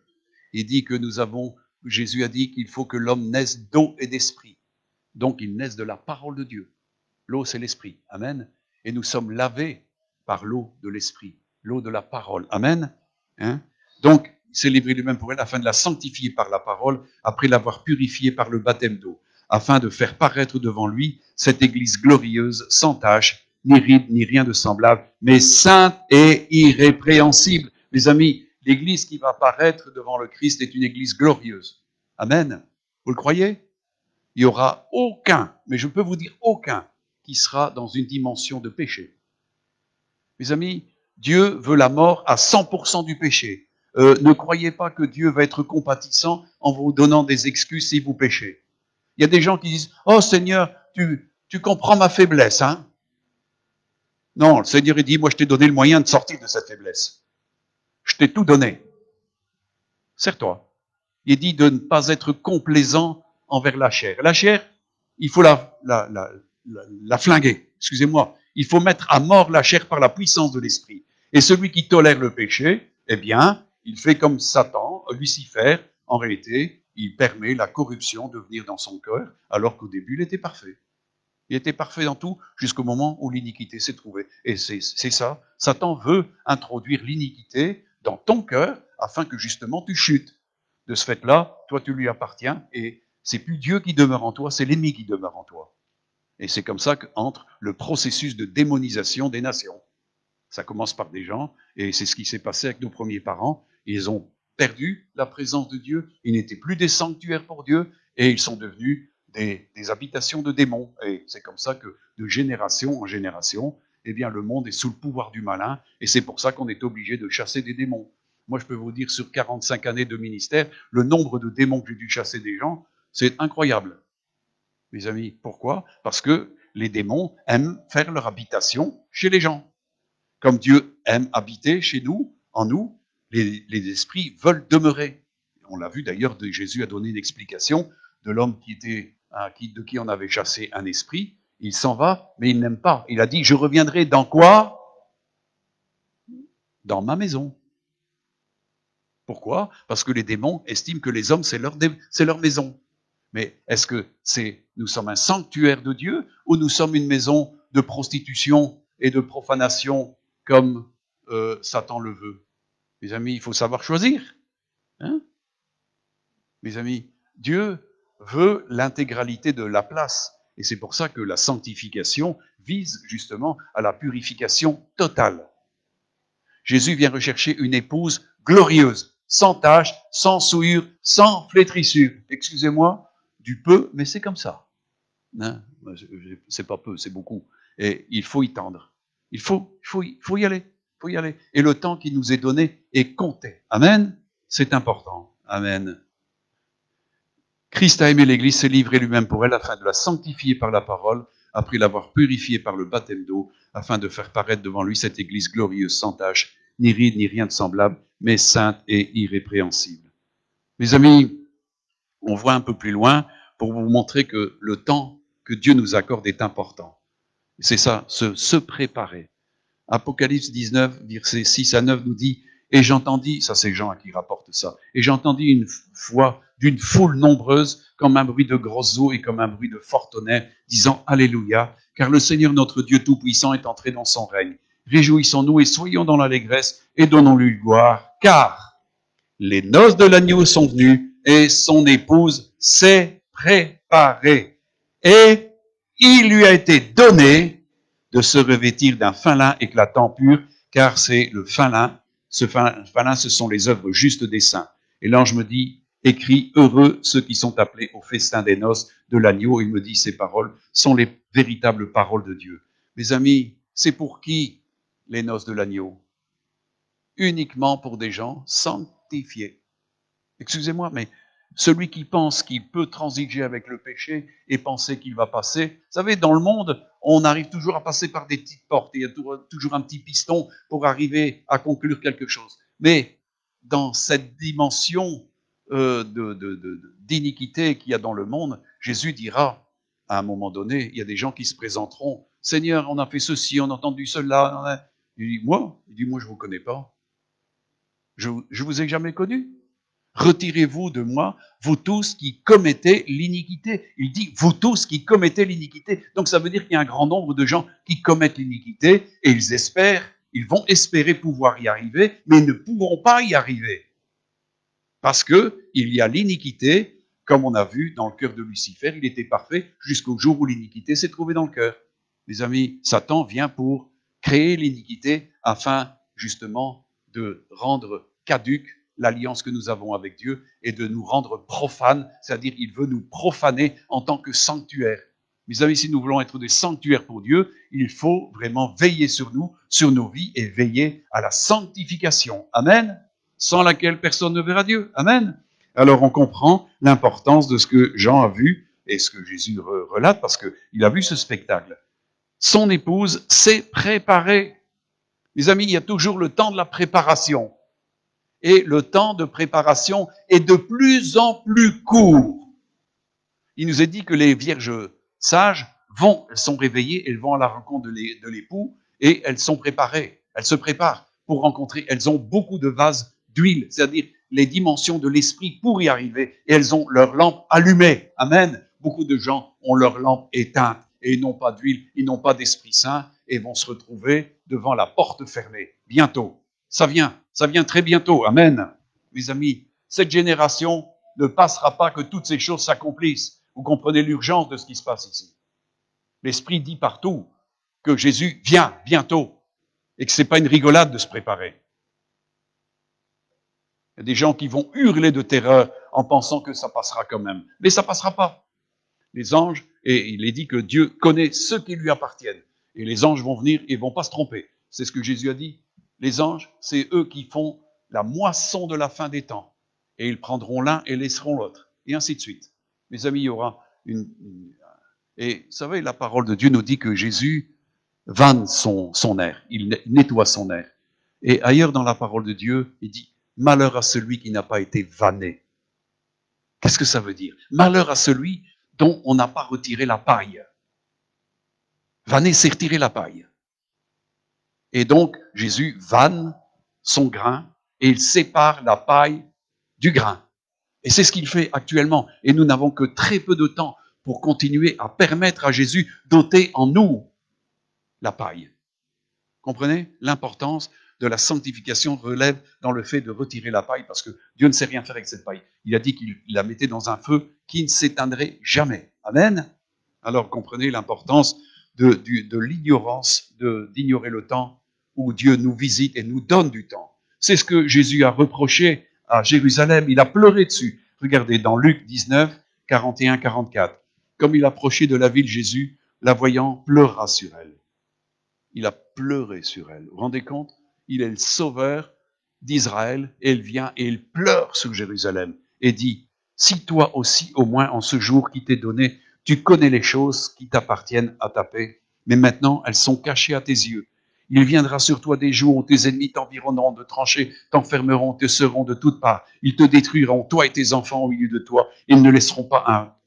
Il dit que Jésus a dit qu'il faut que l'homme naisse d'eau et d'esprit. Donc il naisse de la parole de Dieu. L'eau, c'est l'esprit. Amen. Et nous sommes lavés par l'eau de l'esprit, l'eau de la parole. Amen. Hein? Donc, il s'est livré lui-même pour elle afin de la sanctifier par la parole, après l'avoir purifiée par le baptême d'eau, afin de faire paraître devant lui cette église glorieuse, sans tache, ni ride, ni rien de semblable, mais sainte et irrépréhensible. Mes amis, l'église qui va paraître devant le Christ est une église glorieuse. Amen. Vous le croyez? Il n'y aura aucun, mais je peux vous dire aucun, qui sera dans une dimension de péché. Mes amis, Dieu veut la mort à 100% du péché. Ne croyez pas que Dieu va être compatissant en vous donnant des excuses si vous péchez. Il y a des gens qui disent « Oh Seigneur, tu comprends ma faiblesse, hein ?» Non, le Seigneur il dit « Moi je t'ai donné le moyen de sortir de cette faiblesse. Je t'ai tout donné. Sers-toi. » Il dit de ne pas être complaisant envers la chair. La chair, il faut la flinguer. Excusez-moi. Il faut mettre à mort la chair par la puissance de l'esprit. Et celui qui tolère le péché, eh bien, il fait comme Satan, Lucifer. En réalité, il permet la corruption de venir dans son cœur, alors qu'au début, il était parfait. Il était parfait dans tout, jusqu'au moment où l'iniquité s'est trouvée. Et c'est ça. Satan veut introduire l'iniquité dans ton cœur, afin que justement tu chutes. De ce fait-là, toi, tu lui appartiens, et c'est plus Dieu qui demeure en toi, c'est l'ennemi qui demeure en toi. Et c'est comme ça qu'entre le processus de démonisation des nations. Ça commence par des gens, et c'est ce qui s'est passé avec nos premiers parents. Ils ont perdu la présence de Dieu, ils n'étaient plus des sanctuaires pour Dieu, et ils sont devenus des habitations de démons. Et c'est comme ça que, de génération en génération, eh bien, le monde est sous le pouvoir du malin, et c'est pour ça qu'on est obligé de chasser des démons. Moi, je peux vous dire, sur 45 années de ministère, le nombre de démons que j'ai dû chasser des gens, c'est incroyable. Mes amis, pourquoi? Parce que les démons aiment faire leur habitation chez les gens. Comme Dieu aime habiter chez nous, en nous, les esprits veulent demeurer. On l'a vu d'ailleurs, Jésus a donné une explication de l'homme de qui on avait chassé un esprit. Il s'en va, mais il n'aime pas. Il a dit, je reviendrai dans quoi? Dans ma maison. Pourquoi? Parce que les démons estiment que les hommes, c'est leur maison. Mais est-ce que nous sommes un sanctuaire de Dieu ou nous sommes une maison de prostitution et de profanation comme Satan le veut? Mes amis, il faut savoir choisir. Hein? Mes amis, Dieu veut l'intégralité de la place. Et c'est pour ça que la sanctification vise justement à la purification totale. Jésus vient rechercher une épouse glorieuse, sans tache, sans souillure, sans flétrissure. Excusez-moi du peu, mais c'est comme ça. Hein? C'est pas peu, c'est beaucoup. Et il faut y tendre. Il faut y aller. Faut y aller. Et le temps qui nous est donné est compté. Amen. C'est important. Amen. Christ a aimé l'Église, s'est livré lui-même pour elle, afin de la sanctifier par la parole, après l'avoir purifiée par le baptême d'eau, afin de faire paraître devant lui cette Église glorieuse, sans tache, ni ride, ni rien de semblable, mais sainte et irrépréhensible. Mes amis, on voit un peu plus loin pour vous montrer que le temps que Dieu nous accorde est important. C'est ça, se préparer. Apocalypse 19, versets 6 à 9 nous dit « Et j'entendis », ça c'est Jean qui rapporte ça, « Et j'entendis une voix d'une foule nombreuse, comme un bruit de grosses eaux et comme un bruit de fort tonnerre, disant « Alléluia, car le Seigneur notre Dieu Tout-Puissant est entré dans son règne. Réjouissons-nous et soyons dans l'allégresse et donnons-lui gloire, car les noces de l'agneau sont venues et son épouse s'est préparée. Et il lui a été donné de se revêtir d'un fin lin éclatant pur, car c'est le fin lin. Ce fin lin, ce sont les œuvres justes des saints. Et l'ange me dit, écrit « Heureux ceux qui sont appelés au festin des noces de l'agneau ». Il me dit ces paroles sont les véritables paroles de Dieu. Mes amis, c'est pour qui les noces de l'agneau? Uniquement pour des gens sanctifiés. Excusez-moi, mais celui qui pense qu'il peut transiger avec le péché et penser qu'il va passer, vous savez, dans le monde, on arrive toujours à passer par des petites portes, il y a toujours un petit piston pour arriver à conclure quelque chose. Mais dans cette dimension d'iniquité qu'il y a dans le monde, Jésus dira, à un moment donné, il y a des gens qui se présenteront, « Seigneur, on a fait ceci, on a entendu cela. » Il dit, moi, je ne vous connais pas. Je vous ai jamais connu. Retirez-vous de moi, vous tous qui commettez l'iniquité. Il dit, vous tous qui commettez l'iniquité. Donc ça veut dire qu'il y a un grand nombre de gens qui commettent l'iniquité et ils vont espérer pouvoir y arriver, mais ils ne pourront pas y arriver. Parce que il y a l'iniquité, comme on a vu dans le cœur de Lucifer, il était parfait jusqu'au jour où l'iniquité s'est trouvée dans le cœur. Les amis, Satan vient pour créer l'iniquité afin justement de rendre caduque l'alliance que nous avons avec Dieu et de nous rendre profanes, c'est-à-dire il veut nous profaner en tant que sanctuaire. Mes amis, si nous voulons être des sanctuaires pour Dieu, il faut vraiment veiller sur nous, sur nos vies et veiller à la sanctification. Amen. Sans laquelle personne ne verra Dieu. Amen. Alors on comprend l'importance de ce que Jean a vu et ce que Jésus relate parce qu'il a vu ce spectacle. Son épouse s'est préparée. Mes amis, il y a toujours le temps de la préparation. Et le temps de préparation est de plus en plus court. Il nous est dit que les vierges sages elles sont réveillées, elles vont à la rencontre de l'époux et elles sont préparées. Elles se préparent pour rencontrer. Elles ont beaucoup de vases d'huile, c'est-à-dire les dimensions de l'esprit pour y arriver. Et elles ont leur lampe allumée. Amen. Beaucoup de gens ont leur lampe éteinte et ils n'ont pas d'huile, ils n'ont pas d'Esprit Saint et vont se retrouver devant la porte fermée. Bientôt. Ça vient très bientôt. Amen. Mes amis, cette génération ne passera pas que toutes ces choses s'accomplissent. Vous comprenez l'urgence de ce qui se passe ici. L'Esprit dit partout que Jésus vient bientôt et que ce n'est pas une rigolade de se préparer. Il y a des gens qui vont hurler de terreur en pensant que ça passera quand même. Mais ça passera pas. Les anges, et il est dit que Dieu connaît ceux qui lui appartiennent. Et les anges vont venir et vont pas se tromper. C'est ce que Jésus a dit. Les anges, c'est eux qui font la moisson de la fin des temps. Et ils prendront l'un et laisseront l'autre. Et ainsi de suite. Mes amis, il y aura Et vous savez, la parole de Dieu nous dit que Jésus vanne son air. Il nettoie son air. Et ailleurs dans la parole de Dieu, il dit « Malheur à celui qui n'a pas été vanné ». Qu'est-ce que ça veut dire? Malheur à celui dont on n'a pas retiré la paille. Vanner, c'est retirer la paille. Et donc, Jésus vanne son grain et il sépare la paille du grain. Et c'est ce qu'il fait actuellement. Et nous n'avons que très peu de temps pour continuer à permettre à Jésus d'ôter en nous la paille. Comprenez? L'importance de la sanctification relève dans le fait de retirer la paille parce que Dieu ne sait rien faire avec cette paille. Il a dit qu'il la mettait dans un feu qui ne s'éteindrait jamais. Amen? Alors comprenez l'importance de l'ignorance, d'ignorer le temps où Dieu nous visite et nous donne du temps. C'est ce que Jésus a reproché à Jérusalem. Il a pleuré dessus. Regardez dans Luc 19, 41, 44. Comme il approchait de la ville, Jésus, la voyant, pleura sur elle. Il a pleuré sur elle. Vous vous rendez compte? Il est le sauveur d'Israël et il vient et il pleure sur Jérusalem et dit, si toi aussi, au moins en ce jour qui t'est donné, tu connais les choses qui t'appartiennent à ta paix, mais maintenant elles sont cachées à tes yeux. Il viendra sur toi des jours où tes ennemis t'environneront de tranchées, t'enfermeront, te seront de toutes parts. Ils te détruiront, toi et tes enfants au milieu de toi. Ils ne laisseront pas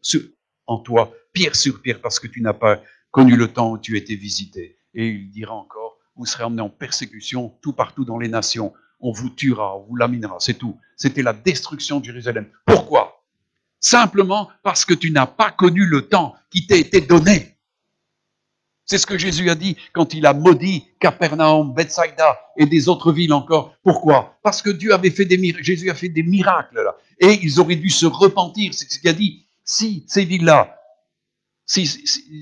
en toi pierre sur pierre parce que tu n'as pas connu le temps où tu étais visité. Et il dira encore, vous serez emmenés en persécution tout partout dans les nations. On vous tuera, on vous laminera, c'est tout. C'était la destruction de Jérusalem. Pourquoi? Simplement parce que tu n'as pas connu le temps qui t'a été donné. C'est ce que Jésus a dit quand il a maudit Capernaum, Bethsaïda et des autres villes encore. Pourquoi? Parce que Dieu avait fait Jésus a fait des miracles là. Et ils auraient dû se repentir. C'est ce qu'il a dit. Si ces villes-là,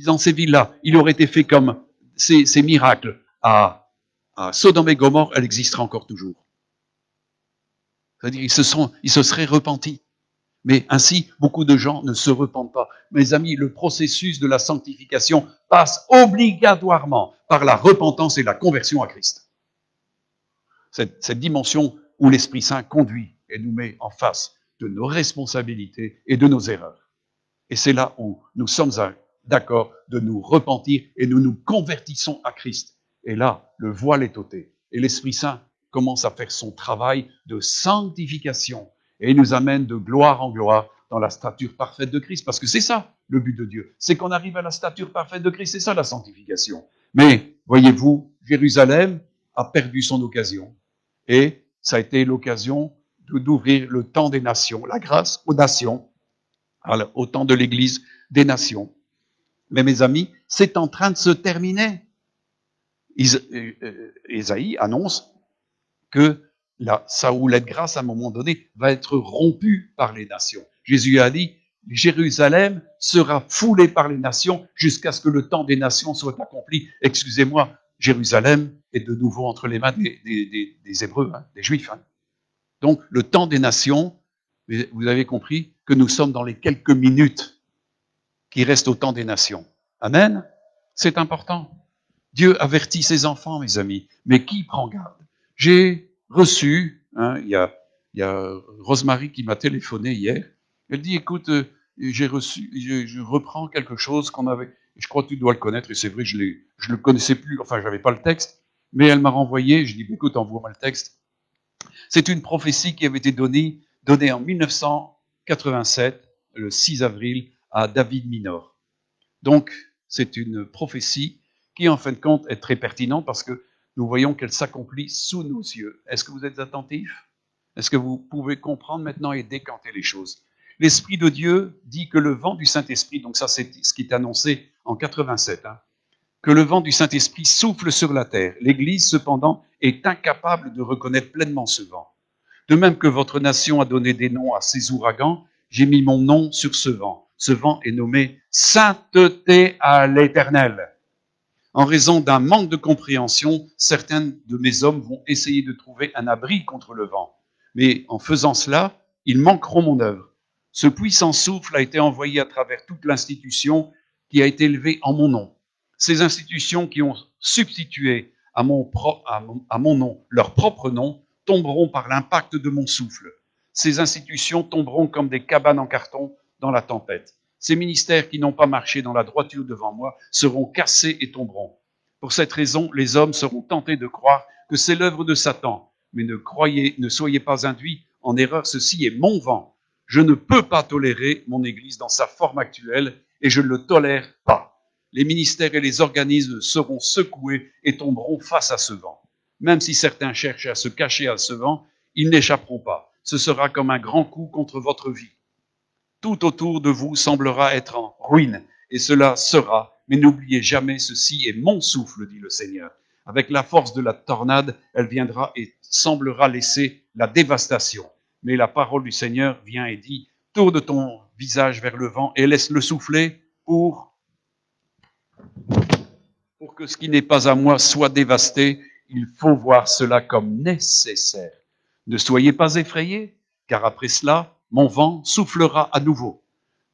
dans ces villes-là, il aurait été fait comme ces miracles à Sodome et Gomorrhe, elle existera encore toujours. C'est-à-dire, ils se seraient repentis. Mais ainsi, beaucoup de gens ne se repentent pas. Mes amis, le processus de la sanctification passe obligatoirement par la repentance et la conversion à Christ. Cette dimension où l'Esprit Saint conduit et nous met en face de nos responsabilités et de nos erreurs. Et c'est là où nous sommes d'accord de nous repentir et nous nous convertissons à Christ. Et là, le voile est ôté. Et l'Esprit Saint commence à faire son travail de sanctification. Et il nous amène de gloire en gloire dans la stature parfaite de Christ. Parce que c'est ça le but de Dieu. C'est qu'on arrive à la stature parfaite de Christ. C'est ça la sanctification. Mais, voyez-vous, Jérusalem a perdu son occasion. Et ça a été l'occasion d'ouvrir le temps des nations, la grâce aux nations, au temps de l'Église des nations. Mais mes amis, c'est en train de se terminer. Isaïe annonce que sa houlette grâce, à un moment donné, va être rompue par les nations. Jésus a dit, Jérusalem sera foulée par les nations jusqu'à ce que le temps des nations soit accompli. Excusez-moi, Jérusalem est de nouveau entre les mains des Hébreux, des Juifs. Donc, le temps des nations, vous avez compris que nous sommes dans les quelques minutes qui restent au temps des nations. Amen. C'est important. Dieu avertit ses enfants, mes amis. Mais qui prend garde? J'ai reçu, il y a Rosemary qui m'a téléphoné hier. Elle dit, écoute, j'ai reçu, je reprends quelque chose qu'on avait, je crois que tu dois le connaître, et c'est vrai que je le connaissais plus, enfin, j'avais pas le texte, mais elle m'a renvoyé, je dis, écoute, envoie-moi le texte. C'est une prophétie qui avait été donnée en 1987, le 6 avril, à David Minor. Donc, c'est une prophétie qui, en fin de compte, est très pertinente parce que nous voyons qu'elle s'accomplit sous nos yeux. Est-ce que vous êtes attentifs? Est-ce que vous pouvez comprendre maintenant et décanter les choses? L'Esprit de Dieu dit que le vent du Saint-Esprit, donc ça c'est ce qui est annoncé en 87, que le vent du Saint-Esprit souffle sur la terre. L'Église, cependant, est incapable de reconnaître pleinement ce vent. De même que votre nation a donné des noms à ces ouragans, j'ai mis mon nom sur ce vent. Ce vent est nommé sainteté à l'Éternel. En raison d'un manque de compréhension, certains de mes hommes vont essayer de trouver un abri contre le vent. Mais en faisant cela, ils manqueront mon œuvre. Ce puissant souffle a été envoyé à travers toute l'institution qui a été élevée en mon nom. Ces institutions qui ont substitué à mon nom leur propre nom tomberont par l'impact de mon souffle. Ces institutions tomberont comme des cabanes en carton dans la tempête. Ces ministères qui n'ont pas marché dans la droiture devant moi seront cassés et tomberont. Pour cette raison, les hommes seront tentés de croire que c'est l'œuvre de Satan. Mais ne soyez pas induits en erreur, ceci est mon vent. Je ne peux pas tolérer mon Église dans sa forme actuelle et je ne le tolère pas. Les ministères et les organismes seront secoués et tomberont face à ce vent. Même si certains cherchent à se cacher à ce vent, ils n'échapperont pas. Ce sera comme un grand coup contre votre vie. Tout autour de vous semblera être en ruine, et cela sera, mais n'oubliez jamais, ceci est mon souffle, dit le Seigneur. Avec la force de la tornade, elle viendra et semblera laisser la dévastation. Mais la parole du Seigneur vient et dit, tourne ton visage vers le vent et laisse-le souffler pour que ce qui n'est pas à moi soit dévasté. Il faut voir cela comme nécessaire. Ne soyez pas effrayés, car après cela, mon vent soufflera à nouveau.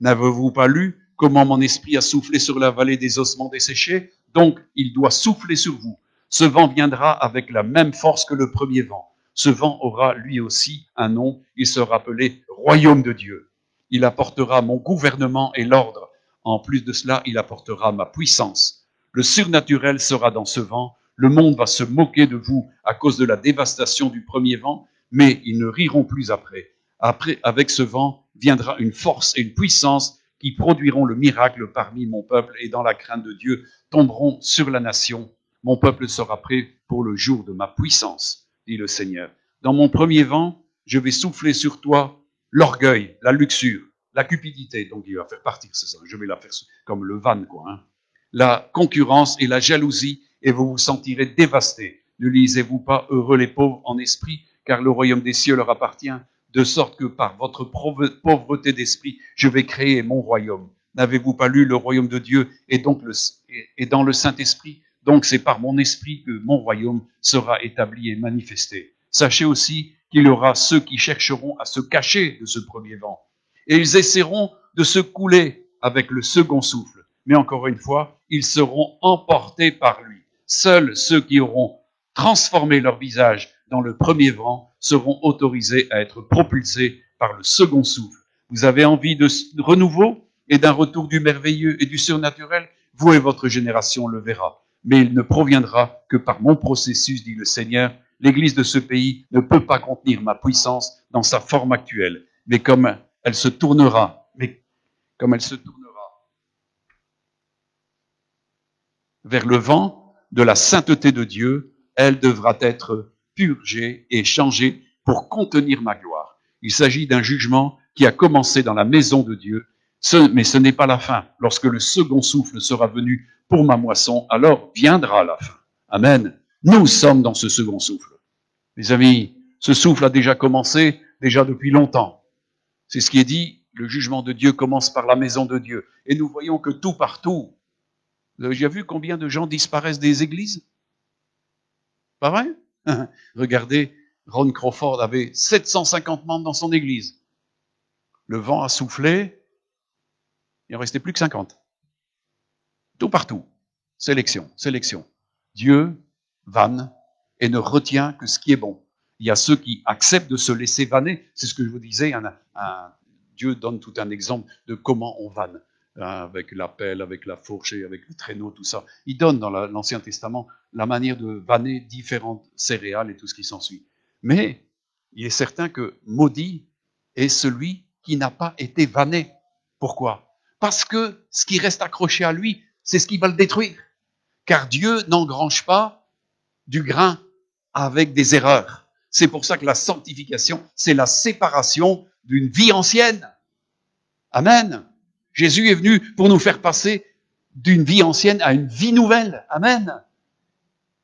N'avez-vous pas lu comment mon esprit a soufflé sur la vallée des ossements desséchés? Donc, il doit souffler sur vous. Ce vent viendra avec la même force que le premier vent. Ce vent aura lui aussi un nom. Il sera appelé Royaume de Dieu. Il apportera mon gouvernement et l'ordre. En plus de cela, il apportera ma puissance. Le surnaturel sera dans ce vent. Le monde va se moquer de vous à cause de la dévastation du premier vent, mais ils ne riront plus après. Après, avec ce vent, viendra une force et une puissance qui produiront le miracle parmi mon peuple et dans la crainte de Dieu tomberont sur la nation. Mon peuple sera prêt pour le jour de ma puissance, dit le Seigneur. Dans mon premier vent, je vais souffler sur toi l'orgueil, la luxure, la cupidité. Donc il va faire partir, c'est ça. Je vais la faire comme le van, quoi. La concurrence et la jalousie, et vous vous sentirez dévastés. Ne lisez-vous pas heureux les pauvres en esprit, car le royaume des cieux leur appartient, de sorte que par votre pauvreté d'esprit, je vais créer mon royaume. N'avez-vous pas lu le royaume de Dieu et donc dans le Saint-Esprit? Donc c'est par mon esprit que mon royaume sera établi et manifesté. Sachez aussi qu'il y aura ceux qui chercheront à se cacher de ce premier vent. Et ils essaieront de se couler avec le second souffle. Mais encore une fois, ils seront emportés par lui. Seuls ceux qui auront transformé leur visage dans le premier vent seront autorisés à être propulsés par le second souffle. Vous avez envie de renouveau et d'un retour du merveilleux et du surnaturel? Vous et votre génération le verra. Mais il ne proviendra que par mon processus, dit le Seigneur. L'Église de ce pays ne peut pas contenir ma puissance dans sa forme actuelle. Mais comme elle se tournera vers le vent de la sainteté de Dieu, elle devra être purgée et changée pour contenir ma gloire. Il s'agit d'un jugement qui a commencé dans la maison de Dieu, mais ce n'est pas la fin. Lorsque le second souffle sera venu pour ma moisson, alors viendra la fin. Amen. Nous sommes dans ce second souffle. Mes amis, ce souffle a déjà commencé, déjà depuis longtemps. C'est ce qui est dit, le jugement de Dieu commence par la maison de Dieu. Et nous voyons que tout partout, vous avez déjà vu combien de gens disparaissent des églises? Pas vrai? Regardez, Ron Crawford avait 750 membres dans son église. Le vent a soufflé, il en restait plus que 50. Tout partout. Sélection, sélection. Dieu vanne et ne retient que ce qui est bon. Il y a ceux qui acceptent de se laisser vanner. C'est ce que je vous disais. Dieu donne tout un exemple de comment on vanne. Avec la pelle, avec la fourche, avec le traîneau, tout ça. Il donne dans l'Ancien Testament la manière de vanner différentes céréales et tout ce qui s'ensuit. Mais il est certain que maudit est celui qui n'a pas été vanné. Pourquoi? Parce que ce qui reste accroché à lui, c'est ce qui va le détruire. Car Dieu n'engrange pas du grain avec des erreurs. C'est pour ça que la sanctification, c'est la séparation d'une vie ancienne. Amen. Jésus est venu pour nous faire passer d'une vie ancienne à une vie nouvelle. Amen.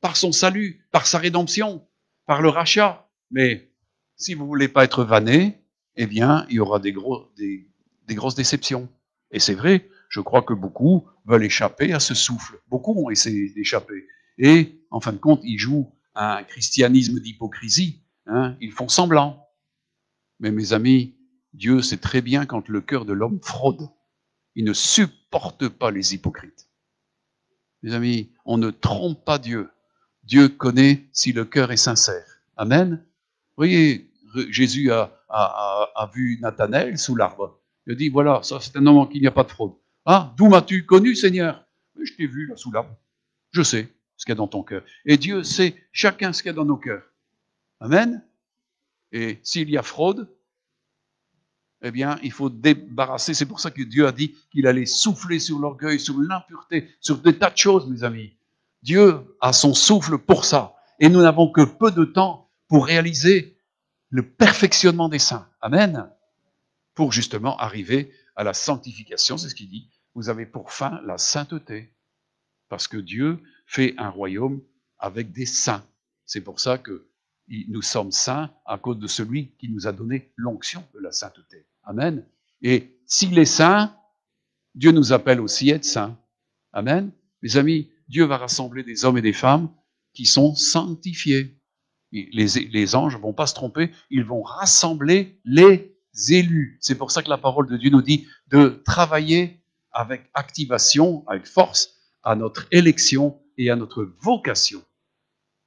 Par son salut, par sa rédemption, par le rachat. Mais si vous ne voulez pas être vanné, eh bien, il y aura des grosses déceptions. Et c'est vrai, je crois que beaucoup veulent échapper à ce souffle. Beaucoup ont essayé d'échapper. Et, en fin de compte, ils jouent un christianisme d'hypocrisie. Ils font semblant. Mais mes amis, Dieu sait très bien quand le cœur de l'homme fraude. Il ne supporte pas les hypocrites. Mes amis, on ne trompe pas Dieu. Dieu connaît si le cœur est sincère. Amen. Vous voyez, Jésus a vu Nathanaël sous l'arbre. Il a dit, voilà, ça c'est un homme en qui il n'y a pas de fraude. Ah, d'où m'as-tu connu, Seigneur? Je t'ai vu là sous l'arbre. Je sais ce qu'il y a dans ton cœur. Et Dieu sait chacun ce qu'il y a dans nos cœurs. Amen. Et s'il y a fraude, eh bien, il faut débarrasser. C'est pour ça que Dieu a dit qu'il allait souffler sur l'orgueil, sur l'impureté, sur des tas de choses, mes amis. Dieu a son souffle pour ça. Et nous n'avons que peu de temps pour réaliser le perfectionnement des saints. Amen. Pour justement arriver à la sanctification. C'est ce qu'il dit. Vous avez pour fin la sainteté. Parce que Dieu fait un royaume avec des saints. C'est pour ça que nous sommes saints à cause de celui qui nous a donné l'onction de la sainteté. Amen. Et s'il est saint, Dieu nous appelle aussi à être saints. Amen. Mes amis, Dieu va rassembler des hommes et des femmes qui sont sanctifiés. Les anges ne vont pas se tromper, ils vont rassembler les élus. C'est pour ça que la parole de Dieu nous dit de travailler avec activation, avec force, à notre élection et à notre vocation.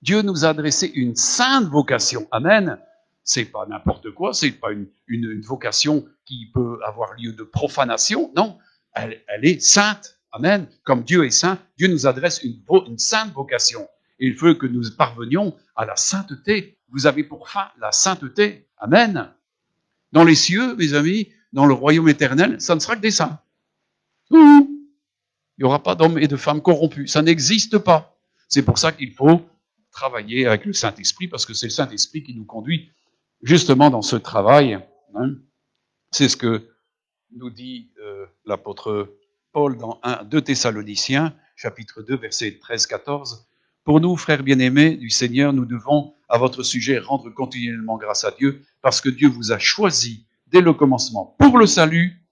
Dieu nous a adressé une sainte vocation. Amen. C'est pas n'importe quoi, c'est pas une vocation qui peut avoir lieu de profanation. Non, elle est sainte. Amen. Comme Dieu est saint, Dieu nous adresse une sainte vocation. Et il veut que nous parvenions à la sainteté. Vous avez pour fin la sainteté. Amen. Dans les cieux, mes amis, dans le royaume éternel, ça ne sera que des saints. Il n'y aura pas d'hommes et de femmes corrompus. Ça n'existe pas. C'est pour ça qu'il faut travailler avec le Saint-Esprit, parce que c'est le Saint-Esprit qui nous conduit justement dans ce travail. C'est ce que nous dit l'apôtre Paul dans 2 Thessaloniciens, chapitre 2, versets 13-14. Pour nous, frères bien-aimés du Seigneur, nous devons, à votre sujet, rendre continuellement grâce à Dieu, parce que Dieu vous a choisi dès le commencement pour le salut,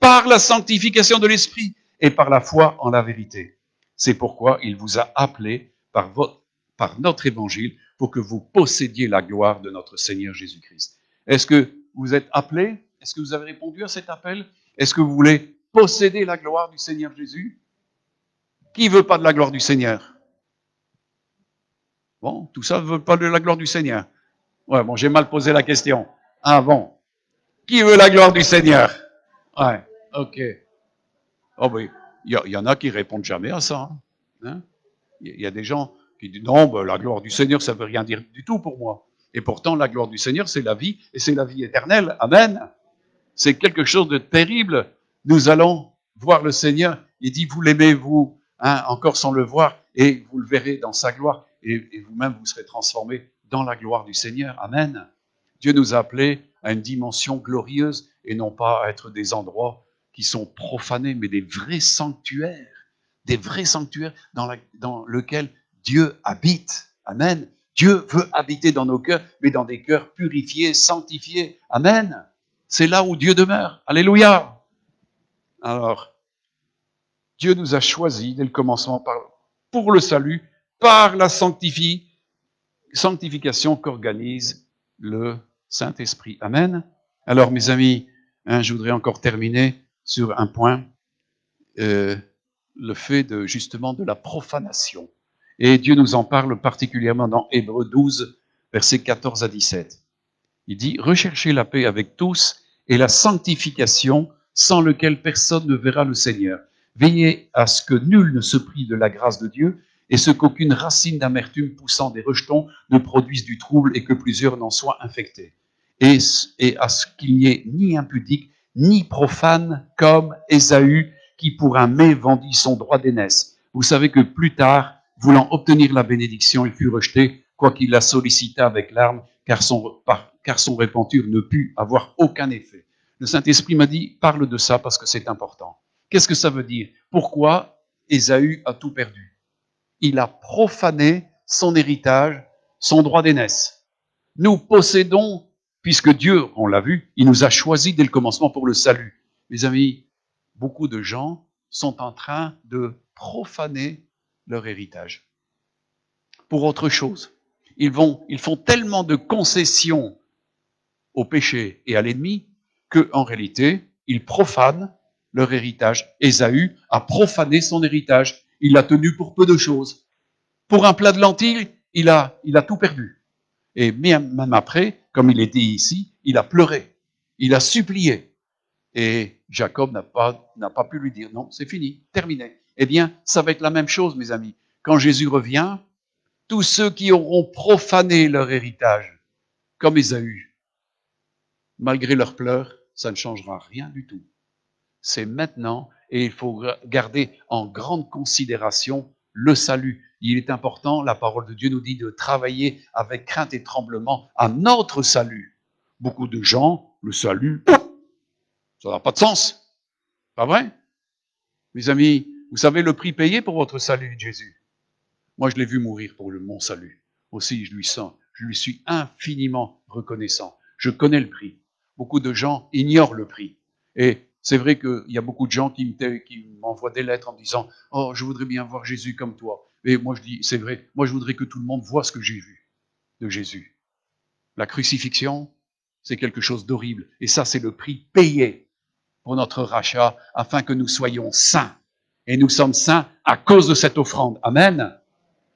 par la sanctification de l'Esprit et par la foi en la vérité. C'est pourquoi il vous a appelé par notre évangile pour que vous possédiez la gloire de notre Seigneur Jésus-Christ. Est-ce que vous êtes appelés? Est-ce que vous avez répondu à cet appel? Est-ce que vous voulez posséder la gloire du Seigneur Jésus? Qui veut pas de la gloire du Seigneur? Bon, tout ça ne veut pas de la gloire du Seigneur. Ouais, bon, j'ai mal posé la question. Ah bon. Qui veut la gloire du Seigneur? Ouais, ok. Oh oui, il y en a qui répondent jamais à ça. Hein? Il y a des gens qui disent non, ben, la gloire du Seigneur, ça veut rien dire du tout pour moi. Et pourtant, la gloire du Seigneur, c'est la vie, et c'est la vie éternelle. Amen. C'est quelque chose de terrible. Nous allons voir le Seigneur. Il dit, vous l'aimez, vous, hein, encore sans le voir, et vous le verrez dans sa gloire, et vous-même, vous serez transformés dans la gloire du Seigneur. Amen. Dieu nous a appelés à une dimension glorieuse, et non pas à être des endroits qui sont profanés, mais des vrais sanctuaires dans lesquels Dieu habite. Amen. Dieu veut habiter dans nos cœurs, mais dans des cœurs purifiés, sanctifiés. Amen. C'est là où Dieu demeure. Alléluia. Alors, Dieu nous a choisis dès le commencement pour le salut, par la sanctification qu'organise le Saint-Esprit. Amen. Alors, mes amis, je voudrais encore terminer sur un point, le fait justement de la profanation. Et Dieu nous en parle particulièrement dans Hébreux 12, versets 14 à 17. Il dit, recherchez la paix avec tous et la sanctification sans lequel personne ne verra le Seigneur. Veillez à ce que nul ne se prive de la grâce de Dieu et ce qu'aucune racine d'amertume poussant des rejetons ne produise du trouble et que plusieurs n'en soient infectés. Et à ce qu'il n'y ait ni impudique, ni profane comme Ésaü qui pour un mets vendit son droit d'aînesse. Vous savez que plus tard, voulant obtenir la bénédiction, il fut rejeté, quoiqu'il la sollicita avec larmes, car son repentir ne put avoir aucun effet. Le Saint-Esprit m'a dit, parle de ça parce que c'est important. Qu'est-ce que ça veut dire? Pourquoi Ésaü a tout perdu? Il a profané son héritage, son droit d'aînesse. Nous possédons, puisque Dieu, on l'a vu, il nous a choisis dès le commencement pour le salut. Mes amis, beaucoup de gens sont en train de profaner leur héritage pour autre chose. Ils font tellement de concessions au péché et à l'ennemi qu'en réalité, ils profanent leur héritage. Ésaü a profané son héritage. Il l'a tenu pour peu de choses. Pour un plat de lentilles, il a tout perdu. Et même après, comme il est dit ici, il a pleuré. Il a supplié. Et Jacob n'a pas pu lui dire, non, c'est fini, terminé. Eh bien, ça va être la même chose, mes amis. Quand Jésus revient, tous ceux qui auront profané leur héritage, comme Ésaü, malgré leurs pleurs, ça ne changera rien du tout. C'est maintenant, et il faut garder en grande considération le salut. Il est important, la parole de Dieu nous dit de travailler avec crainte et tremblement à notre salut. Beaucoup de gens, le salut, ça n'a pas de sens. Pas vrai? Mes amis, vous savez le prix payé pour votre salut, Jésus? Moi, je l'ai vu mourir pour mon salut. Aussi, je lui suis infiniment reconnaissant. Je connais le prix. Beaucoup de gens ignorent le prix. Et c'est vrai qu'il y a beaucoup de gens qui m'envoient des lettres en me disant « Oh, je voudrais bien voir Jésus comme toi. » Et moi, je dis « C'est vrai, moi, je voudrais que tout le monde voit ce que j'ai vu de Jésus. » La crucifixion, c'est quelque chose d'horrible. Et ça, c'est le prix payé pour notre rachat, afin que nous soyons saints. Et nous sommes saints à cause de cette offrande. Amen.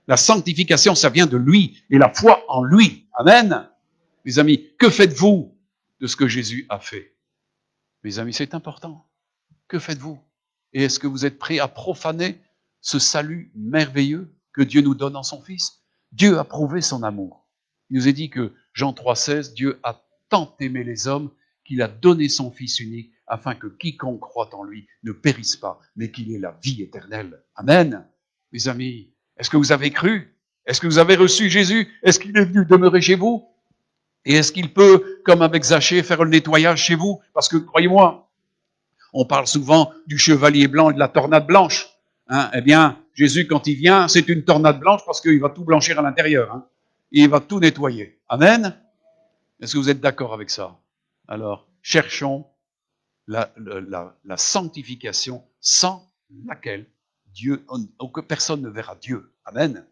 La sanctification, ça vient de lui, et la foi en lui. Amen. Mes amis, que faites-vous de ce que Jésus a fait? Mes amis, c'est important. Que faites-vous? Et est-ce que vous êtes prêts à profaner ce salut merveilleux que Dieu nous donne en son Fils? Dieu a prouvé son amour. Il nous est dit que Jean 3,16, Dieu a tant aimé les hommes qu'il a donné son Fils unique afin que quiconque croit en lui ne périsse pas, mais qu'il ait la vie éternelle. Amen. Mes amis, est-ce que vous avez cru? Est-ce que vous avez reçu Jésus? Est-ce qu'il est venu demeurer chez vous? Et est-ce qu'il peut, comme avec Zachée, faire le nettoyage chez vous? Parce que, croyez-moi, on parle souvent du chevalier blanc et de la tornade blanche. Eh bien, Jésus, quand il vient, c'est une tornade blanche parce qu'il va tout blanchir à l'intérieur. Et il va tout nettoyer. Amen. Est-ce que vous êtes d'accord avec ça? Alors, cherchons la sanctification sans laquelle que personne ne verra Dieu. Amen.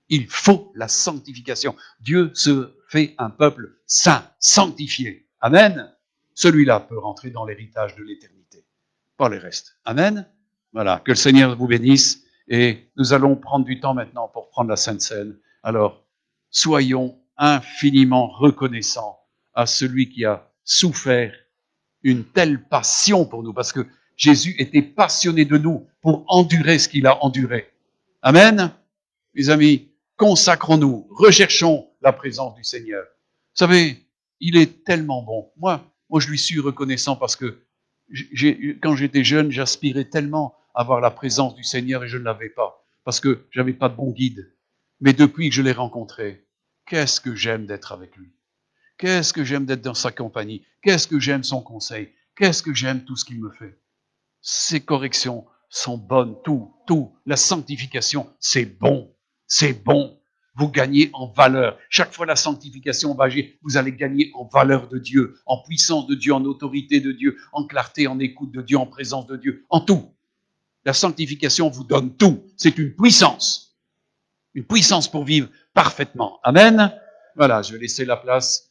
Il faut la sanctification. Dieu se fait un peuple saint, sanctifié. Amen. Celui-là peut rentrer dans l'héritage de l'éternité, pas les restes. Amen. Voilà, que le Seigneur vous bénisse et nous allons prendre du temps maintenant pour prendre la Sainte Seine. Alors, soyons infiniment reconnaissants à celui qui a souffert une telle passion pour nous, parce que Jésus était passionné de nous pour endurer ce qu'il a enduré. Amen. Mes amis, consacrons-nous, recherchons la présence du Seigneur. Vous savez, il est tellement bon. Moi, je lui suis reconnaissant parce que quand j'étais jeune, j'aspirais tellement à avoir la présence du Seigneur et je ne l'avais pas, parce que j'avais pas de bon guide. Mais depuis que je l'ai rencontré, qu'est-ce que j'aime d'être avec lui. Qu'est-ce que j'aime d'être dans sa compagnie. Qu'est-ce que j'aime son conseil. Qu'est-ce que j'aime tout ce qu'il me fait. Ses corrections sont bonnes, tout. La sanctification, c'est bon. C'est bon. Vous gagnez en valeur. Chaque fois la sanctification va agir, vous allez gagner en valeur de Dieu, en puissance de Dieu, en autorité de Dieu, en clarté, en écoute de Dieu, en présence de Dieu, en tout. La sanctification vous donne tout. C'est une puissance pour vivre parfaitement. Amen. Voilà, je vais laisser la place